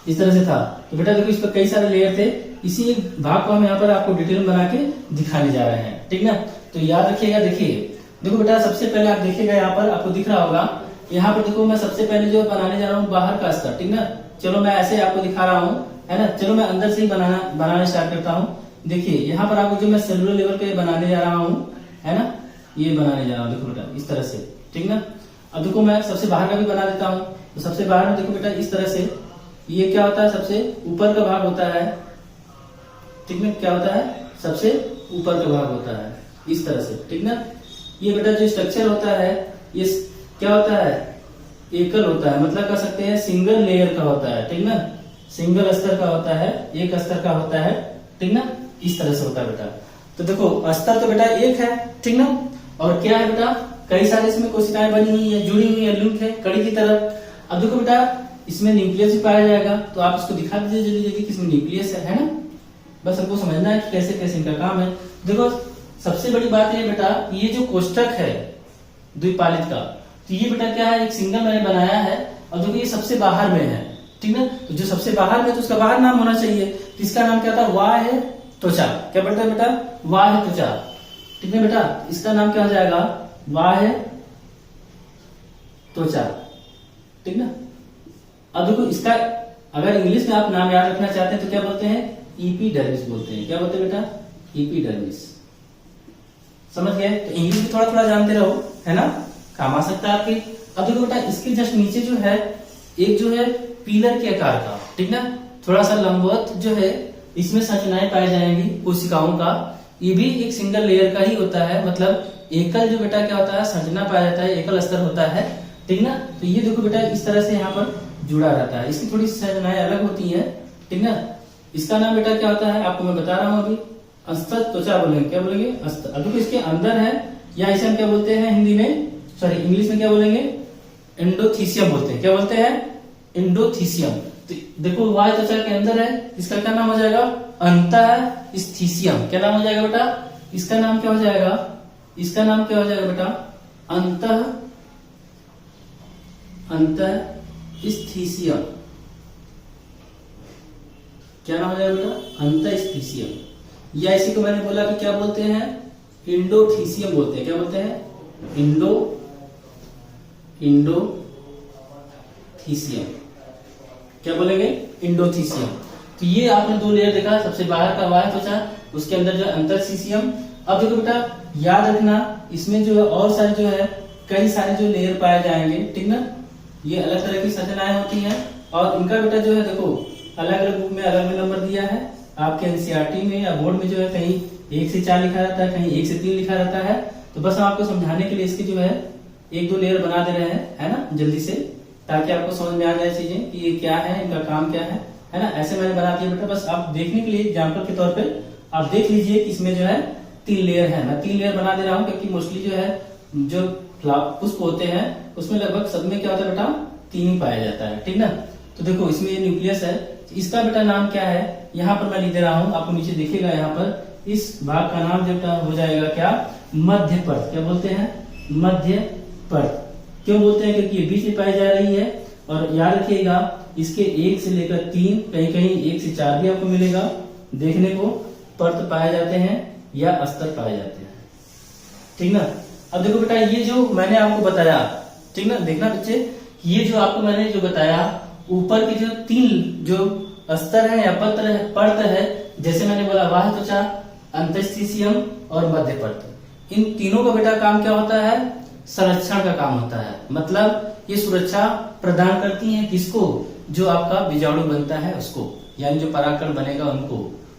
इस तरह से था। तो बेटा देखो, इस पर कई सारे लेयर थे, इसी एक भाग को हम यहाँ पर आपको डिटेल बना के दिखाने जा रहे हैं, ठीक ना। तो याद रखिएगा। देखिए देखो बेटा, सबसे पहले आप देखिएगा, यहाँ पर आपको दिख रहा होगा, यहाँ पर देखो मैं सबसे पहले जो बनाने जा रहा हूँ बाहर का स्तर, ठीक ना। चलो मैं ऐसे आपको दिखा रहा हूँ, है ना। चलो मैं अंदर से ही बनाना स्टार्ट करता हूँ। देखिए यहाँ पर आपको जो मैं सेलुलर लेवल पे बनाने जा रहा हूँ, है ना, ये बनाने जा रहा हूँ। देखो बेटा इस तरह से, ठीक ना। अब देखो मैं सबसे बाहर का भी बना देता हूँ। तो सबसे बाहर में देखो बेटा इस तरह से, ये क्या होता है, सबसे ऊपर का भाग होता है, ठीक ना। क्या होता है, सबसे ऊपर का भाग होता है, इस तरह से, ठीक ना। ये बेटा जो स्ट्रक्चर होता है, ये क्या होता है, एकल होता है, मतलब कह सकते हैं सिंगल लेयर का होता है, ठीक ना। सिंगल स्तर का होता है, एक स्तर का होता है, ठीक ना। इस तरह से होता है बेटा। तो देखो स्तर तो बेटा एक है, ठीक ना। और क्या है बेटा, कई सारे इसमें कोशिकाएं बनी हुई है, जुड़ी हुई है, लिंक है कड़ी की तरफ। अब देखो बेटा, इसमें न्यूक्लियस भी पाया जाएगा, तो आप इसको दिखा दीजिए जल्दी जल्दी कि इसमें न्यूक्लियस है ना। बस हमको समझना है कि कैसे कैसे इनका काम है। देखो सबसे बड़ी बात है बेटा, ये जो कोष्ठक है द्विपालित का, तो ये बेटा क्या है, एक सिंगल मैंने बनाया है, और देखो ये सबसे बाहर में है, ठीक ना। तो जो सबसे बाहर में, तो उसका बाहर नाम होना चाहिए, तो इसका नाम क्या था, वाह्य त्वचा। क्या बोलते हैं बेटा, वाह्य त्वचा, ठीक है बेटा। इसका नाम क्या हो जाएगा, वाह्य त्वचा, ठीक ना। अब देखो इसका अगर इंग्लिश में आप नाम याद रखना चाहते हैं तो क्या बोलते हैं, इपीडर्मिस बोलते हैं। क्या बोलते हैं बेटा, इपीडर्मिस। समझ गए। तो इंग्लिश भी थोड़ा थोड़ा जानते रहो, है ना, काम आ सकता है आपके। अब देखो बेटा, इसके जस्ट नीचे जो है एक जो है पिलर के आकार का, ठीक ना, थोड़ा सा लंबवत जो है, इसमें संरचनाएं पाई जाएंगी कोशिकाओं का। ये भी एक सिंगल लेयर का ही होता है, मतलब एकल जो बेटा क्या होता है, संरचना पाया जाता है, एकल स्तर होता है, ठीक ना। तो ये देखो बेटा इस तरह से यहाँ पर जुड़ा रहता है, इसकी थोड़ी संरचनाएं अलग होती है, ठीक ना। इसका नाम बेटा क्या होता है, आपको मैं बता रहा हूँ अभी, अस्तर त्वचा बोलेंगे। क्या बोलेंगे, अस्तर। अब देखो इसके अंदर है, या इसे हम क्या बोलते हैं हिंदी में, सॉरी इंग्लिश में क्या बोलेंगे, एंडोथीसियम बोलते हैं। क्या बोलते हैं, एंडोथीसियम। तो देखो वाह्य त्वचा के अंदर है, इसका क्या नाम हो जाएगा, अंतःस्थीसियम। क्या नाम हो जाएगा बेटा, इसका नाम क्या हो जाएगा, इसका नाम क्या हो जाएगा बेटा, अंतःस्थीसियम। क्या नाम हो जाएगा बेटा, अंतःस्थीसियम। या इसी को मैंने बोला कि क्या बोलते हैं, इंडोथीसियम बोलते हैं। क्या बोलते हैं, इंडोथीसियम। क्या बोलेंगे, इंडोथीसियम। तो ये आपने 2 लेयर देखा, सबसे बाहर का वाह्य त्वचा, उसके अंदर जो अंतःस्थीसियम। अब देखो बेटा याद रखना, इसमें जो है और सारे जो है कई सारे जो लेयर पाए जाएंगे, ठीक ना। ये अलग तरह की संरचनाएं होती हैं, और इनका बेटा जो है देखो अलग अलग बुक में अलग अलग नंबर दिया है। आपके एनसीईआरटी में या बोर्ड में जो है कहीं 1 से 4 लिखा रहता है, कहीं 1 से 3 लिखा रहता है। तो बस हम आपको समझाने के लिए इसकी जो है 1-2 लेयर बना दे रहे हैं, है ना, जल्दी से, ताकि आपको समझ में आ जाए चीजें कि ये क्या है, इनका काम क्या है ना। ऐसे मैंने बना दिया बेटा, बस आप देखने के लिए एग्जाम्पल के तौर पर आप देख लीजिए कि इसमें जो है 3 लेयर है। मैं 3 लेयर बना दे रहा हूँ, क्योंकि मोस्टली जो है जो पुष्प होते हैं उसमें लगभग सब में क्या होता है बेटा, 3 ही पाया जाता है, ठीक ना। तो देखो इसमें ये न्यूक्लियस है, इसका बेटा नाम क्या है, यहाँ पर मैं लिख दे रहा हूँ, आपको नीचे दिखेगा। यहाँ पर इस भाग का नाम जो बेटा हो जाएगा क्या, मध्य परत। क्या बोलते हैं, मध्य परत। क्यों बोलते हैं, क्योंकि ये बीच में पाई जा रही है। और याद रखिएगा इसके 1 से लेकर 3, कहीं कहीं 1 से 4 भी आपको मिलेगा देखने को, परत पाए जाते हैं या अस्तर पाए जाते हैं, ठीक ना। अब देखो बेटा ये जो मैंने आपको बताया, ठीक ना, देखना बच्चे, ये जो आपको मैंने जो बताया, ऊपर के जो 3 जो स्तर है या परत है, जैसे मैंने बोला वाह्य त्वचा, अंतःस्थीसियम और मध्य परत, इन तीनों का बेटा काम क्या होता है, संरक्षण का काम होता है। मतलब ये सुरक्षा प्रदान करती हैं किसको, जो आपका बीजाणु बनता है उसको, यानी जो परागकण बनेगा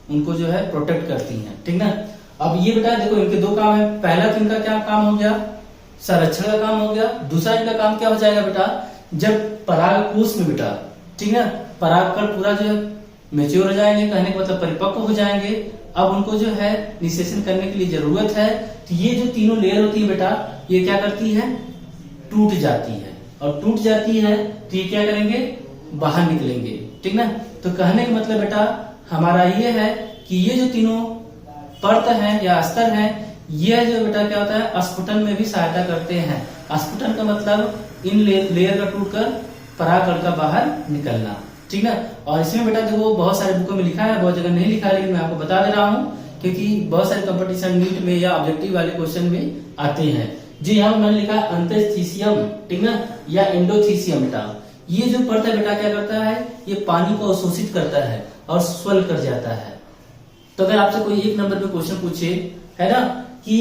उनको जो है प्रोटेक्ट करती हैं, ठीक ना। अब ये बेटा देखो इनके 2 काम है। पहला तो इनका क्या काम हो गया, संरक्षण का काम हो गया। दूसरा इनका काम क्या हो जाएगा बेटा, जब परागकोश में बेटा, ठीक ना, परागकण पूरा जो है मेच्योर हो जाएंगे, कहने का मतलब परिपक्व हो जाएंगे, अब उनको जो है निषेचन करने के लिए जरूरत है, तो ये जो तीनों लेयर होती है बेटा, ये क्या करती है, टूट जाती है, और टूट जाती है तो ये क्या करेंगे, बाहर निकलेंगे, ठीक ना। तो कहने का मतलब बेटा हमारा ये है कि ये जो तीनों परत है या स्तर है, ये जो बेटा क्या होता है, स्फुटन में भी सहायता करते हैं। स्फुटन का मतलब इन लेयर का टूटकर परागकण का बाहर निकलना, ठीक ना। और इसमें बेटा देखो बहुत सारे बुकों में लिखा है, बहुत जगह नहीं लिखा है, लेकिन मैं आपको बता दे रहा हूँ क्योंकि बहुत सारे कंपटीशन नीट में या ऑब्जेक्टिव वाले क्वेश्चन में आते हैं। जी यहाँ मैंने लिखा अंतस्थीसियम, ठीक ना, या एंडोथीसियम बेटा। ये जो परत है बेटा क्या करता है, ये पानी को अवशोषित करता है और स्वल कर जाता है। तो अगर आपसे कोई एक नंबर पे क्वेश्चन पूछे, है ना, कि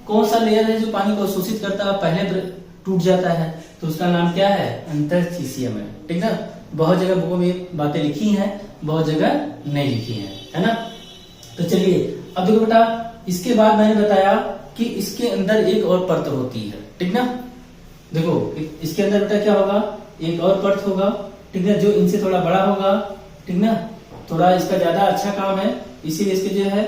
कौन सा लेयर है जो पानी को अवशोषित करता है पहले टूट जाता है, तो उसका नाम क्या है, अंतस्थीसियम है, ठीक ना। बहुत जगह बुकों में बातें लिखी हैं, बहुत जगह नहीं लिखी है ना। तो चलिए अब देखो बेटा, इसके बाद मैंने बताया कि इसके अंदर एक और परत होती है, ठीक ना। देखो इसके अंदर बेटा क्या होगा, एक और परत होगा, ठीक है, जो इनसे थोड़ा बड़ा होगा, ठीक ना, थोड़ा इसका ज्यादा अच्छा काम है, इसीलिए इसके जो है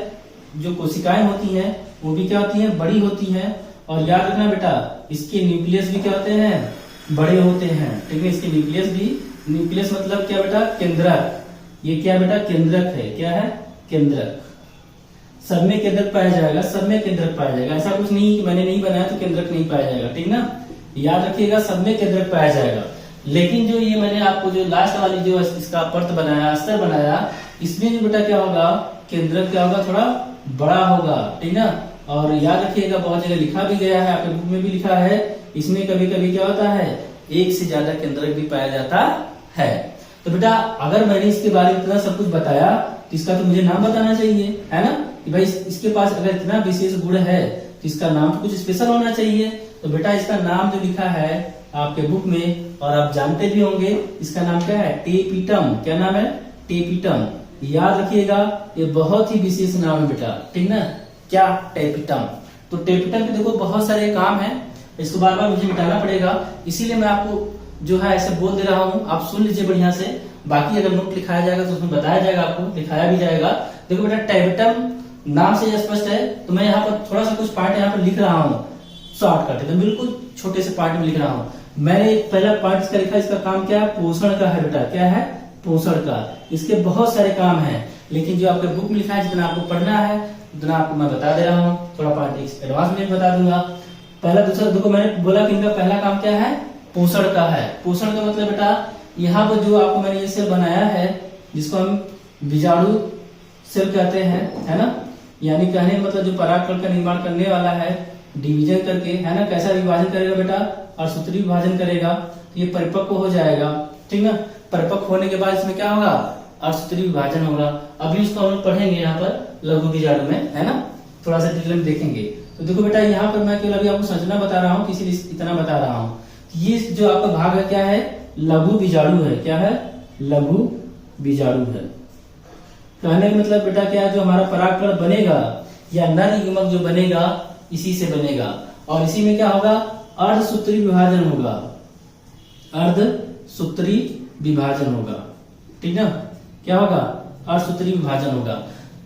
जो कोशिकाएं होती हैं वो भी क्या होती हैं, बड़ी होती हैं। और याद रखना बेटा इसके न्यूक्लियस भी क्या होते हैं, बड़े होते हैं, ठीक है। इसके न्यूक्लियस भी, न्यूक्लियस मतलब क्या बेटा, केंद्रक। ये क्या बेटा, केंद्रक है, क्या है, केंद्रक। सब में केंद्रक पाया जाएगा, सब में केंद्रक पाया जाएगा, ऐसा कुछ नहीं कि मैंने नहीं बनाया तो केंद्रक नहीं पाया जाएगा, ठीक ना। याद रखिएगा सब में केंद्रक पाया जाएगा। लेकिन जो ये मैंने आपको जो लास्ट वाली जो इसका परत बनाया, स्तर बनाया, इसमें जो बेटा क्या होगा, केंद्रक क्या होगा, थोड़ा बड़ा होगा, ठीक ना। और याद रखिएगा बहुत जगह लिखा भी गया है, आपके बुक में भी लिखा है, इसमें कभी कभी क्या होता है, एक से ज्यादा केंद्रक भी पाया जाता है। तो बेटा अगर मैंने इसके बारे में इतना सब कुछ बताया तो इसका तो मुझे नाम बताना चाहिए, है ना, कि भाई इसके पास अगर इतना विशेष गुण है तो इसका नाम तो कुछ स्पेशल होना चाहिए। तो बेटा इसका नाम जो लिखा है आपके बुक में, और आप जानते भी होंगे, इसका नाम क्या है, टेपिटम। क्या नाम है, टेपिटम। याद रखिएगा ये बहुत ही विशेष नाम है बेटा, ठीक ना, क्या, टेपिटम। तो टेपिटम के देखो बहुत सारे काम है, इसको बार बार मुझे मिटाना पड़ेगा, इसीलिए मैं आपको जो है ऐसे बोल दे रहा हूँ, आप सुन लीजिए बढ़िया से। बाकी अगर नोट लिखाया जाएगा तो उसमें बताया जाएगा, आपको दिखाया भी जाएगा। देखो बेटा टेपिटम नाम से स्पष्ट है, तो मैं यहाँ पर थोड़ा सा कुछ पार्ट यहाँ पर लिख रहा हूँ, शॉर्टकट है, तो बिल्कुल छोटे से पार्ट में लिख रहा हूँ। मैंने पहला पार्ट इसका लिखा, इसका काम क्या है, पोषण का है बेटा, क्या है, पोषण का। इसके बहुत सारे काम हैं, लेकिन जो आपके बुक में लिखा है जितना आपको पढ़ना है उतना आपको मैं बता दे रहा हूँ, थोड़ा पार्ट एडवांस में बता दूंगा। पहला दूसरा देखो मैंने बोला कि इनका पहला काम क्या है, पोषण का है। पोषण का मतलब बेटा यहाँ पर जो आपको मैंने ये सेल बनाया है जिसको हम बीजाणु सेल कहते हैं, है ना, यानी कहने का मतलब जो परागकण का निर्माण करने वाला है, डिवीजन करके, है ना, कैसा विभाजन करेगा बेटा, और सूत्री विभाजन करेगा, तो ये परिपक्व हो जाएगा, ठीक ना। परिपक्व होने के बाद इसमें क्या होगा, अर्धसूत्री विभाजन होगा। अभी उसको हम लोग पढ़ेंगे यहाँ पर लघु बीजाणु में, है ना, थोड़ा सा डिटेल में देखेंगे। तो देखो बेटा यहाँ पर मैं केवल अभी आपको संरचना बता रहा हूँ, इसीलिए इतना बता रहा हूँ। ये जो आपका भाग है क्या है, लघु बीजाणु है, क्या है, लघु बीजाणु है। कहने का मतलब बेटा क्या है, जो हमारा परागकण बनेगा या नर युग्मक जो बनेगा इसी से बनेगा, और इसी में क्या होगा, अर्धसूत्री विभाजन होगा, अर्धसूत्री विभाजन होगा, ठीक ना, क्या होगा, अर्धसूत्री विभाजन होगा।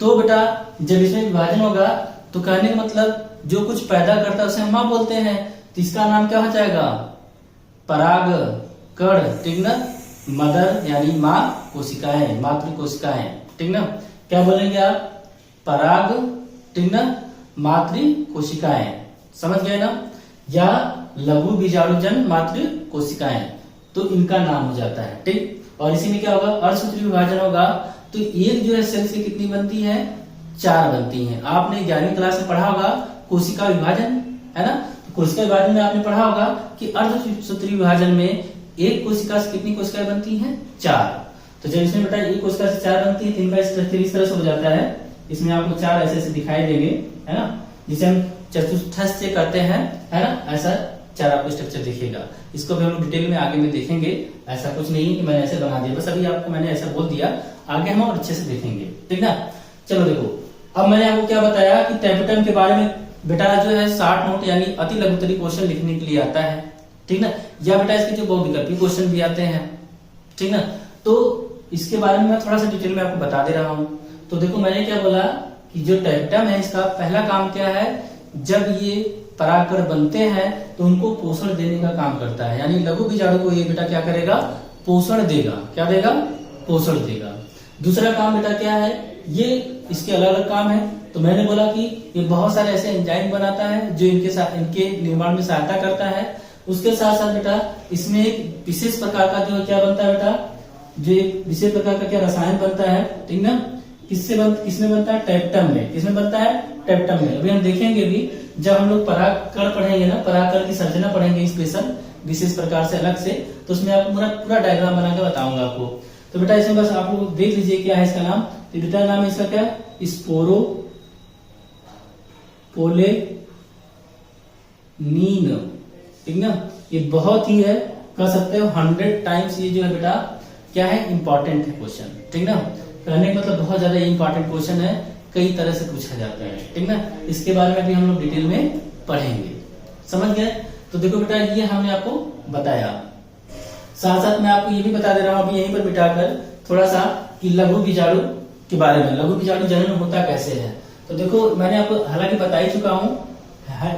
तो बेटा जब इसमें विभाजन होगा तो कहने का मतलब जो कुछ पैदा करता है उसे हम माँ बोलते हैं, तो इसका नाम क्या हो जाएगा, परागकण, ठीक ना। मदर यानी माँ कोशिकाएं, मातृ कोशिकाएं, ठीक ना। क्या बोलेंगे आप, पराग, ठीक ना, मातृ कोशिकाएं, समझ गए ना, या लघु बीजाणुजन मातृ कोशिकाएं, तो इनका नाम हो जाता है, ठीक। और इसी में क्या होगा, अर्धसूत्री विभाजन होगा, तो एक जो है सेल से कितनी बनती है, 4 बनती हैं। आपने 11वीं क्लास में पढ़ा होगा कोशिका विभाजन, है ना, तो कोशिका विभाजन में आपने पढ़ा होगा कि अर्धसूत्री विभाजन में एक कोशिका से कितनी कोशिकाएं बनती हैं, 4। तो जब इसमें बेटा एक कोशिका से 4 बनती है, 3 का स्ट्रक्चर इस तरह से हो जाता है, इसमें आपको 4 ऐसे ऐसे दिखाई देंगे, है ना, जिसे हम चतुष्टय से करते हैं, है ना, ऐसा 4 आपको स्ट्रक्चर दिखेगा। इसको भी हम लोग डिटेल में आगे में देखेंगे, ऐसा कुछ नहीं है कि मैंने ऐसे बना दिया, बस अभी आपको मैंने ऐसा बोल दिया, आगे हम और अच्छे से देखेंगे, ठीक ना। चलो देखो अब मैंने आपको क्या बताया कि टेपिटम के बारे में बेटा जो है 60 नोट यानी अति लघुत्तरी क्वेश्चन लिखने के लिए आता है, ठीक ना, या बेटा इसके जो बहुविकल्पी क्वेश्चन भी आते हैं, ठीक ना। तो इसके बारे में मैं थोड़ा सा डिटेल में आपको बता दे रहा हूँ। तो देखो मैंने क्या बोला कि जो टेपिटम है इसका पहला काम क्या है जब ये परागकण बनते हैं तो उनको पोषण देने का काम करता है, यानी लघु बीजाणु को ये बेटा क्या करेगा, पोषण देगा। क्या देगा, पोषण देगा। दूसरा काम बेटा क्या है, ये इसके अलग अलग काम है। तो मैंने बोला कि ये बहुत सारे ऐसे एंजाइम बनाता है जो इनके निर्माण में सहायता करता है। उसके साथ साथ बेटा इसमें एक विशेष प्रकार का जो क्या बनता है बेटा, जो एक विशेष प्रकार का क्या रसायन बनता है, ठीक ना। किसमें बनता है, टेप्टम में। किसमें बनता है, टेप्टम में। अभी हम देखेंगे भी जब हम लोग परागकण पढ़ेंगे ना, परागकण की संरचना पढ़ेंगे स्पेशल विशेष प्रकार से अलग से, तो उसमें आपको पूरा डायग्राम बना के बताऊंगा आपको। तो बेटा इसमें बस आप लोग देख लीजिए क्या है इसका नाम। तो बेटा नाम है इसका क्या, स्पोरोपोलेनीन, ठीक ना। ये बहुत ही है, कह सकते हो 100 टाइम्स ये जो है बेटा क्या है, इंपॉर्टेंट है क्वेश्चन, ठीक ना। कहने का मतलब बहुत ज्यादा इंपॉर्टेंट क्वेश्चन है, कई तरह से पूछा जाता है, ठीक ना। इसके बारे में भी हम लोग डिटेल में पढ़ेंगे, समझ गए। तो देखो बेटा ये हमने आपको बताया। साथ साथ मैं आपको ये भी बता दे रहा हूँ अभी यहीं पर बिठाकर थोड़ा सा कि लघु बीजाणु के बारे में, लघु बीजाणु जनन होता कैसे है। तो देखो मैंने आपको हालांकि बता ही चुका हूँ,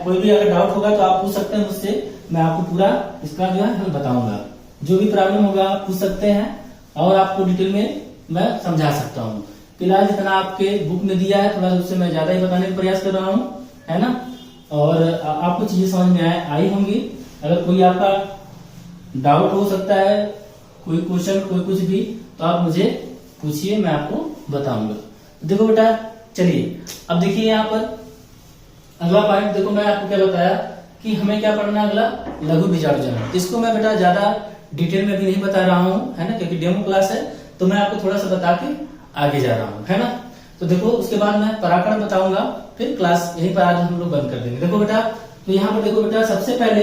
कोई भी अगर डाउट होगा तो आप पूछ सकते हैं मुझसे, मैं आपको पूरा इसका जो है हल बताऊंगा। जो भी प्रॉब्लम होगा आप पूछ सकते हैं और आपको डिटेल में मैं समझा सकता हूँ। फिलहाल जितना आपके बुक में दिया है थोड़ा उससे मैं ज्यादा ही बताने का प्रयास कर रहा हूँ, है ना। और आपको चीजें समझ में आई होंगी। अगर कोई आपका डाउट हो सकता है, कोई क्वेश्चन कोई कुछ भी, तो आप मुझे पूछिए, मैं आपको बताऊंगा। देखो बेटा चलिए अब देखिए यहाँ पर अगला पॉइंट देखो, मैं आपको क्या बताया कि हमें क्या पढ़ना है अगला, लघु बीजाणु जनन। इसको मैं बेटा ज्यादा डिटेल में भी नहीं बता रहा हूँ, है ना, क्योंकि डेमो क्लास है, तो मैं आपको थोड़ा सा बता के आगे जा रहा हूँ, है ना। तो देखो उसके बाद मैं परागकण बताऊंगा, फिर क्लास यहीं पर आज हम लोग बंद कर देंगे। देखो बेटा, तो यहाँ पर देखो बेटा सबसे पहले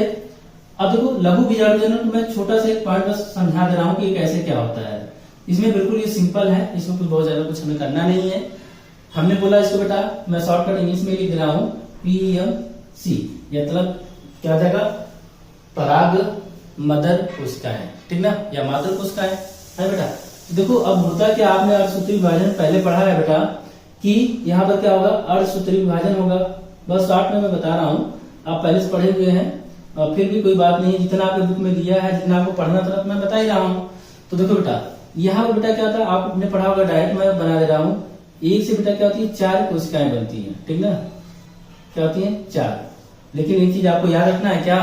अब देखो लघु बीजाणु जनन मैं छोटा सा एक पॉइंट बस समझा दे रहा हूँ कि कैसे क्या होता है। इसमें बिल्कुल ये सिंपल है, इसमें कुछ बहुत ज्यादा कुछ हमें करना नहीं है। हमने बोला इसको बेटा, मैं शॉर्टकट इंग्लिश में लिख रहा हूँ PMC, मतलब क्या हो जाएगा, पराग मदर कोशिकाएं, ठीक ना, या मातृ कोशिकाएं, है बेटा। देखो अब होता क्या, आपने अर्धसूत्री विभाजन पहले पढ़ा है बेटा कि यहाँ पर क्या होगा, अर्धसूत्री विभाजन होगा। बस शॉर्ट में मैं बता रहा हूँ, आप पहले से पढ़े हुए हैं और फिर भी कोई बात नहीं, जितना आपके बुक में दिया है, जितना आपको पढ़ना था मैं बता ही रहा हूँ। तो देखो बेटा यहाँ पर बेटा क्या होता है, आपने पढ़ा होगा, डायरेक्ट मैं बना दे रहा हूँ। एक से बेटा क्या होती है, 4 कोशिकाएं बनती है, ठीक ना, क्या होती है 4। लेकिन एक चीज आपको याद रखना है क्या,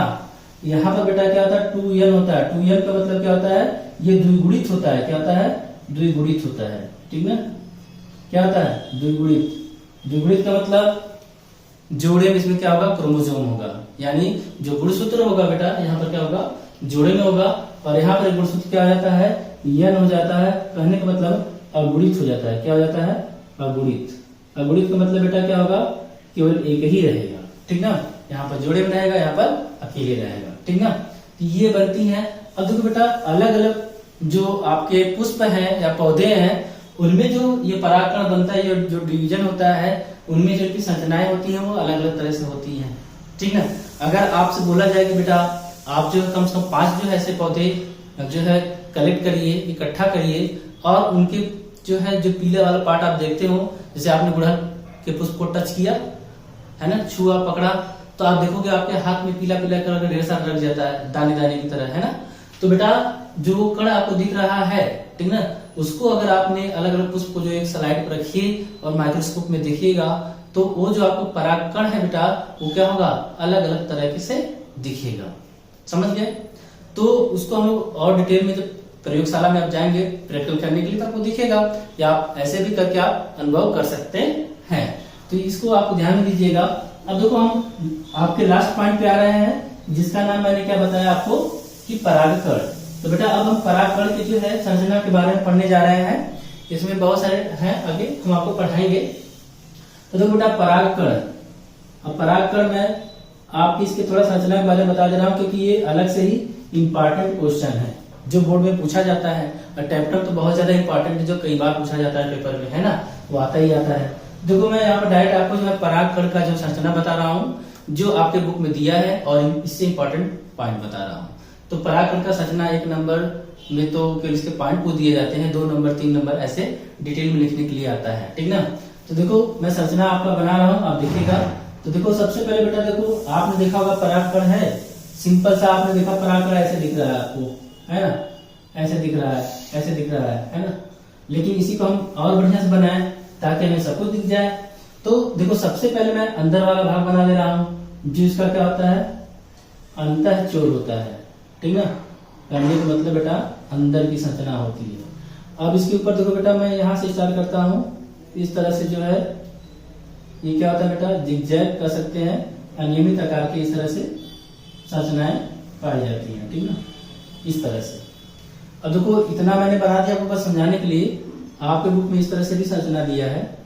यहाँ पर बेटा क्या होता है 2n होता है। 2n का मतलब क्या होता है, ये द्विगुणित होता है। क्या होता है, द्विगुणित होता है, ठीक ना। क्या होता है, द्विगुणित। द्विगुणित का मतलब जोड़े में इसमें क्या होगा, क्रोमोसोम होगा, यानी जो गुणसूत्र होगा बेटा यहाँ पर क्या होगा, जोड़े में होगा। और यहाँ पर गुणसूत्र क्या हो जाता है, n हो जाता है। कहने का मतलब अगुणित हो जाता है। क्या हो जाता है, अगुणित। अगुणित का मतलब बेटा क्या होगा, केवल एक ही रहेगा, ठीक ना। यहाँ पर जोड़े में रहेगा, यहाँ पर अकेले रहेगा, ठीक ना। तो ये बनती है। अब देखो बेटा अलग अलग जो आपके पुष्प हैं या पौधे हैं, उनमें जो ये परागकण बनता है, ये जो डिवीजन होता है, उनमें जो इनकी संरचनाएं होती हैं वो अलग अलग तरह से होती हैं, ठीक ना। अगर आपसे बोला जाए कि बेटा आप जो कम से कम 5 जो है ऐसे पौधे जो है कलेक्ट करिए, इकट्ठा करिए, और उनके जो है जो पीले वाला पार्ट आप देखते हो, जैसे आपने गुड़हल के पुष्प को टच किया है ना, छुआ पकड़ा, तो आप देखोगे आपके हाथ में पीला पीला कलर का ढेर सारा लग जाता है, दाने दाने की तरह, है ना। तो बेटा जो कण आपको दिख रहा है, ठीक ना, उसको अगर आपने अलग अलग पुष्प को जो एक स्लाइड पर रखिए और माइक्रोस्कोप में देखिएगा, तो वो जो आपको परागकण है बेटा, वो क्या होगा, अलग अलग तरह से दिखेगा, समझ गए। तो उसको हम लोग और डिटेल में जब प्रयोगशाला में आप जाएंगे प्रैक्टिकल करने के लिए, तो आपको दिखेगा, या आप ऐसे भी करके आप अनुभव कर सकते हैं। तो इसको आप ध्यान में दीजिएगा। अब देखो हम आपके लास्ट पॉइंट पे आ रहे हैं, जिसका नाम मैंने क्या बताया आपको कि परागकण। तो बेटा अब हम परागकण की जो है संरचना के बारे में पढ़ने जा रहे हैं। इसमें बहुत सारे हैं, आगे हम आपको पढ़ाएंगे। तो देखो बेटा परागकण, अब परागकण में आपकी इसके थोड़ा संरचना के बारे में बता दे रहा हूँ, क्योंकि ये अलग से ही इंपॉर्टेंट क्वेश्चन है जो बोर्ड में पूछा जाता है। और टैप्टम तो बहुत ज्यादा इंपॉर्टेंट है, जो कई बार पूछा जाता है पेपर में, है ना, वो आता ही आता है। देखो मैं यहाँ पर डायरेक्ट आपको जो है परागकण का जो संरचना बता रहा हूँ, जो आपके बुक में दिया है, और इससे इंपॉर्टेंट पॉइंट बता रहा हूँ। तो परागकण का संरचना 1 नंबर में तो फिर इसके पॉइंट को दिए जाते हैं, 2 नंबर 3 नंबर ऐसे डिटेल में लिखने के लिए आता है, ठीक ना। तो देखो मैं संरचना आपका बना रहा हूँ, आप देखिएगा। तो देखो सबसे पहले बेटा देखो आपने देखा होगा परागकण है, सिंपल सा आपने देखा परागकण ऐसे दिख रहा है आपको, है ना, ऐसे दिख रहा है, ऐसे दिख रहा है ना। लेकिन इसी को हम और बढ़िया से बनाएं ताकि हमें सब कुछ दिख जाए। तो देखो सबसे पहले मैं अंदर वाला भाग बना ले रहा हूं, जो इसका क्या होता है, अंतःचोल होता है, ठीक ना। कहने का मतलब बेटा अंदर की संरचना होती है। अब इसके ऊपर देखो बेटा मैं यहां से स्टार्ट करता हूं, इस तरह से जो है ये क्या होता है बेटा, जिगजैग कर सकते हैं, अनियमित आकार के इस तरह से संरचनाएं पाई जाती हैं, ठीक ना, इस तरह से। अब देखो इतना मैंने बना दिया आपको बस समझाने के लिए। आपके बुक में इस तरह से भी संरचना दिया है।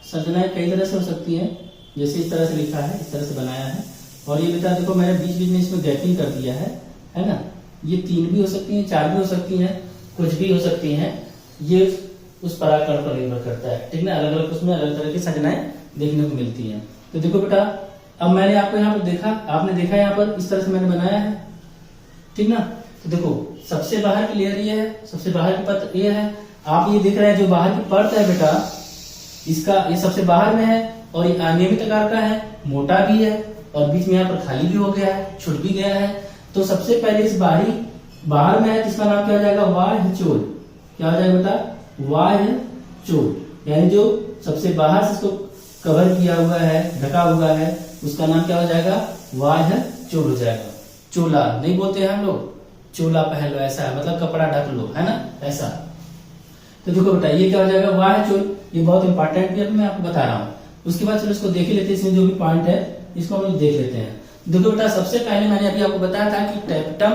संरचनाएं कई तरह से हो सकती हैं, जैसे इस तरह से लिखा है, इस तरह से बनाया है। और ये बेटा देखो मैंने बीच बीच में इसमें गैपिंग कर दिया है ना। ये 3 भी हो सकती हैं, 4 भी हो सकती हैं, कुछ भी हो सकती हैं, ये उस परागकण पर निर्भर करता है, ठीक ना। अलग अलग उसमें अलग तरह की संरचनाएं देखने को मिलती हैं। तो देखो बेटा अब मैंने आपको यहाँ पर देखा, आपने देखा यहाँ पर इस तरह से मैंने बनाया है, ठीक ना। तो देखो सबसे बाहर की लेयर ये है, सबसे बाहर की परत ये है। आप ये देख रहे हैं जो बाहर की परत है बेटा, इसका ये सबसे बाहर में है और ये अनियमित आकार का है, मोटा भी है और बीच में यहाँ पर खाली भी हो गया है, छूट भी गया है। तो सबसे पहले इस बाहर में है, इसका नाम क्या हो जाएगा, बाह्य चोल। क्या हो जाएगा बेटा, बाह्य चोल, यानी जो सबसे बाहर से इसको कवर किया हुआ है, ढका हुआ है, उसका नाम क्या हो जाएगा, बाह्य चोल हो जाएगा। चोला नहीं बोलते हैं हम लोग, चोला पहन लो, ऐसा है मतलब कपड़ा ढक लो, है ना, ऐसा। तो देखो बेटा ये क्या हो जाएगा, बाह्य चोल। ये बहुत इंपॉर्टेंट भी है, मैं आपको बता रहा हूँ। उसके बाद चलो इसको देख लेते हैं, इसमें जो भी पॉइंट है इसको हम लोग देख लेते हैं। देखो बेटा सबसे पहले मैंने अभी आपको बताया था कि टेप्टम,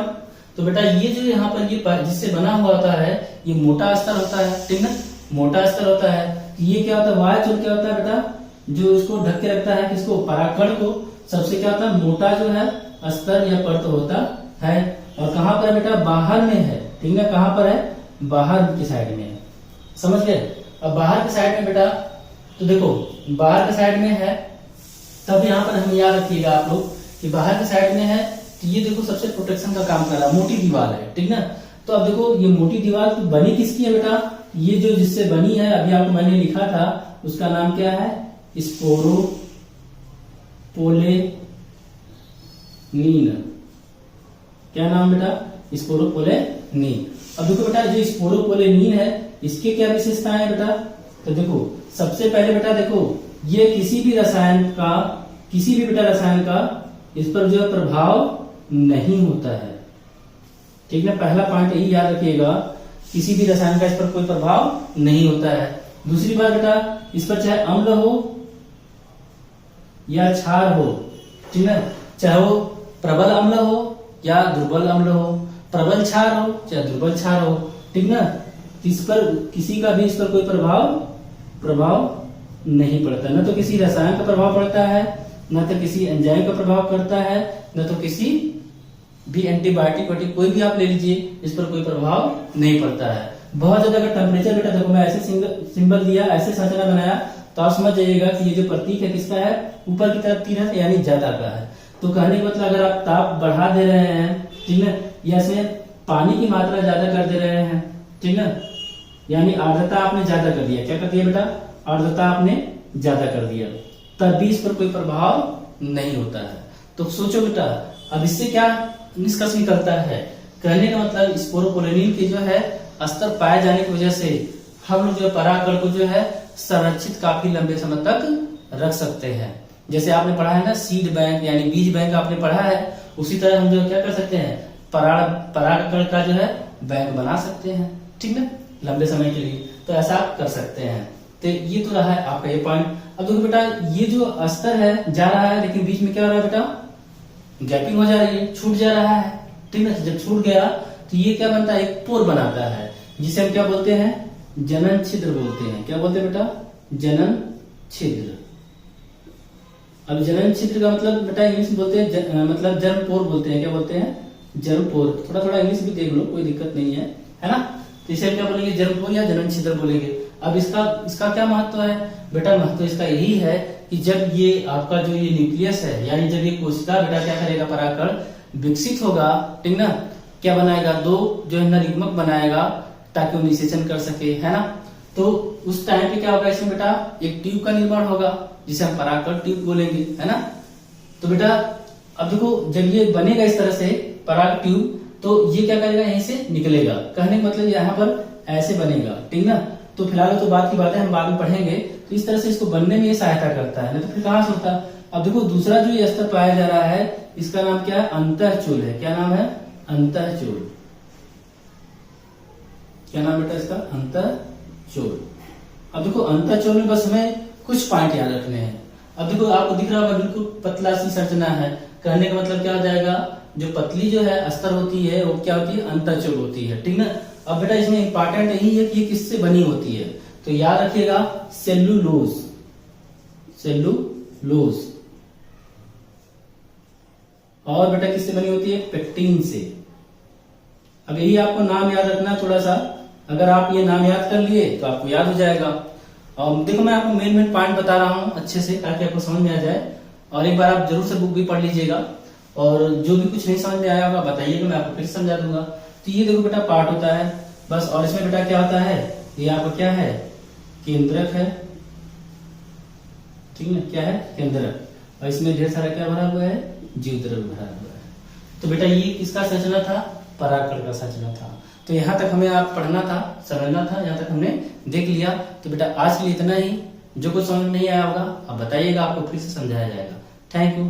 तो बेटा ये जो यहाँ पर ये जिससे बना हुआ होता है ये मोटा अस्तर होता है, ठीक ना, मोटा अस्तर होता है। ये क्या होता है, बाह्य चोल क्या होता है बेटा, जो इसको ढक के रखता है किसको, परागकण को। सबसे क्या होता है, मोटा जो है अस्तर या परत होता है। और कहां पर है बेटा, बाहर में है, ठीक है, कहां पर है, बाहर की साइड में है, समझ गए। अब बाहर की साइड में बेटा, तो देखो बाहर की साइड में है, तब यहाँ पर हम याद रखिएगा आप लोग कि बाहर की साइड में है, तो ये देखो सबसे प्रोटेक्शन का काम कर रहा है, मोटी दीवार है, ठीक ना। तो अब देखो ये मोटी दीवार बनी किसकी है बेटा, ये जो जिससे बनी है अभी आपको मैंने लिखा था, उसका नाम क्या है, स्पोरोपोलेनिन। क्या नाम बेटा, स्पोरोपोलेनिन। अब देखो बेटा जो स्पोरोपोलेनिन है इसके क्या विशेषताएं है बेटा, तो देखो सबसे पहले बेटा देखो ये किसी भी रसायन का इस पर जो है प्रभाव नहीं होता है, ठीक ना। पहला पॉइंट यही याद रखिएगा, किसी भी रसायन का इस पर कोई प्रभाव नहीं होता है। दूसरी बात बेटा इस पर चाहे अम्ल हो या क्षार हो, ठीक है, चाहे वो प्रबल अम्ल हो या दुर्बल अम्ल हो, प्रबल क्षार हो चाहे दुर्बल क्षार हो, ठीक ना। इस पर किसी का भी इस पर कोई प्रभाव नहीं पड़ता, न तो किसी रसायन का प्रभाव पड़ता है, न तो किसी एंजाइम का प्रभाव करता है, न तो किसी भी एंटीबायोटिक कोई भी आप ले लीजिए, इस पर कोई प्रभाव नहीं पड़ता है। बहुत ज्यादा अगर टेम्परेचर बेटा देखो मैं ऐसे सिंबल दिया, ऐसे संरचना बनाया, तो आप समझ जाइएगा कि ये जो प्रतीक है किसका है, ऊपर की तरफ तीर है यानी ज्यादा का है। तो कहने का मतलब अगर आप ताप बढ़ा दे रहे हैं, ठीक है, या इसमें पानी की मात्रा ज्यादा कर दे रहे हैं, ठीक है, यानी आर्द्रता आपने ज्यादा कर दिया, क्या कर दिया बेटा, आर्द्रता आपने ज्यादा कर दिया, तब भी इस पर कोई प्रभाव नहीं होता है। तो सोचो बेटा अब इससे क्या निष्कर्ष निकलता है, कहने का मतलब स्पोरोपोलेनिन के जो है अस्तर पाए जाने की वजह से हम लोग जो परागकण को जो है संरक्षित काफी लंबे समय तक रख सकते हैं। जैसे आपने पढ़ा है ना सीड बैंक यानी बीज बैंक आपने पढ़ा है, उसी तरह हम जो क्या कर सकते हैं, परागकण का जो है बैंक बना सकते हैं, ठीक है, लंबे समय के लिए। तो ऐसा आप कर सकते हैं। तो ये तो रहा है आपका ये पॉइंट। अब देखो बेटा ये जो अस्तर है जा रहा है, लेकिन बीच में क्या हो रहा है बेटा, गैपिंग हो जा रही है, छूट जा रहा है, ठीक है। जब छूट गया तो ये क्या बनता है, एक पोर बनाता है, जिसे हम क्या बोलते हैं, जनन छिद्र बोलते हैं। क्या बोलते हैं बेटा, जनन छिद्र। अब जनन छिद्र का मतलब बेटा इंग्लिश में बोलते हैं मतलब जर्म पोर बोलते हैं। क्या बोलते हैं, जर्म पोर। थोड़ा थोड़ा इंग्लिश भी देख लो, कोई दिक्कत नहीं है ना। तो इसे क्या बोलेंगे, जर्म पोर या जनन छिद्र बोलेंगे। अब इसका क्या महत्व है बेटा, महत्व इसका यही है कि जब ये आपका जो ये न्यूक्लियस है, यानी जब ये कोशिका बेटा क्या करेगा, परागकण विकसित होगा, ठीक ना, क्या बनाएगा, दो जो है नर युग्मक बनाएगा ताकि वो निषेचन कर सके, है ना। तो तो उस टाइम पे क्या होगा इसमें बेटा, एक ट्यूब का निर्माण होगा जिसे हम परागकण ट्यूब बोलेंगे, है ना। तो बेटा अब देखो, जब ये बनेगा इस तरह से पराग ट्यूब, तो ये क्या करेगा, यहीं से निकलेगा। कहने का मतलब यहाँ पर ऐसे बनेगा, ठीक ना। तो फिलहाल तो बात की बात है, हम बाद में पढ़ेंगे। तो इस तरह से इसको बनने में ये सहायता करता है, नहीं तो फिर कहां से होता। अब देखो दूसरा जो ये स्तर पाया जा रहा है, इसका नाम क्या है, अंतःचूल है। क्या नाम है, अंतःचूल। क्या नाम बेटा इसका, अंतःचूल। अब देखो अंतःचूल में बस हमें कुछ पॉइंट याद रखने हैं। अब देखो आपको दिख रहा होगा बिल्कुल पतला सी संरचना है। कहने का मतलब क्या हो जाएगा, जो पतली जो है अस्तर होती है वो क्या होती है, अंतःचूल होती है, ठीक ना। अब बेटा इसमें इंपॉर्टेंट यही है कि ये किससे बनी होती है, तो याद रखिएगा सेल्यूलोज, सेल्यूलोज। और बेटा किससे बनी होती है, पेक्टिन से। अब यही आपको नाम याद रखना थोड़ा सा, अगर आप ये नाम याद कर लिए तो आपको याद हो जाएगा। और देखो मैं आपको मेन पॉइंट बता रहा हूं अच्छे से, ताकि आपको समझ में आ जाए। और एक बार आप जरूर से बुक भी पढ़ लीजिएगा, और जो भी कुछ नहीं समझ में आया होगा बताइएगा, मैं आपको फिर समझा दूंगा। तो ये देखो बेटा पार्ट होता है बस। और इसमें बेटा क्या होता है, ये आपका क्या है, केंद्रक है, ठीक है, क्या है, केंद्रक। और इसमें ढेर सारा क्या भरा हुआ है, जीवद्रव्य भरा हुआ है। तो बेटा ये किसका संरचना था, परागकण का संरचना था। तो यहाँ तक हमें आप पढ़ना था, समझना था, यहाँ तक हमने देख लिया। तो बेटा आज के लिए इतना ही। जो कुछ समझ नहीं आया होगा आप बताइएगा, आपको फिर से समझाया जाएगा। Thank you.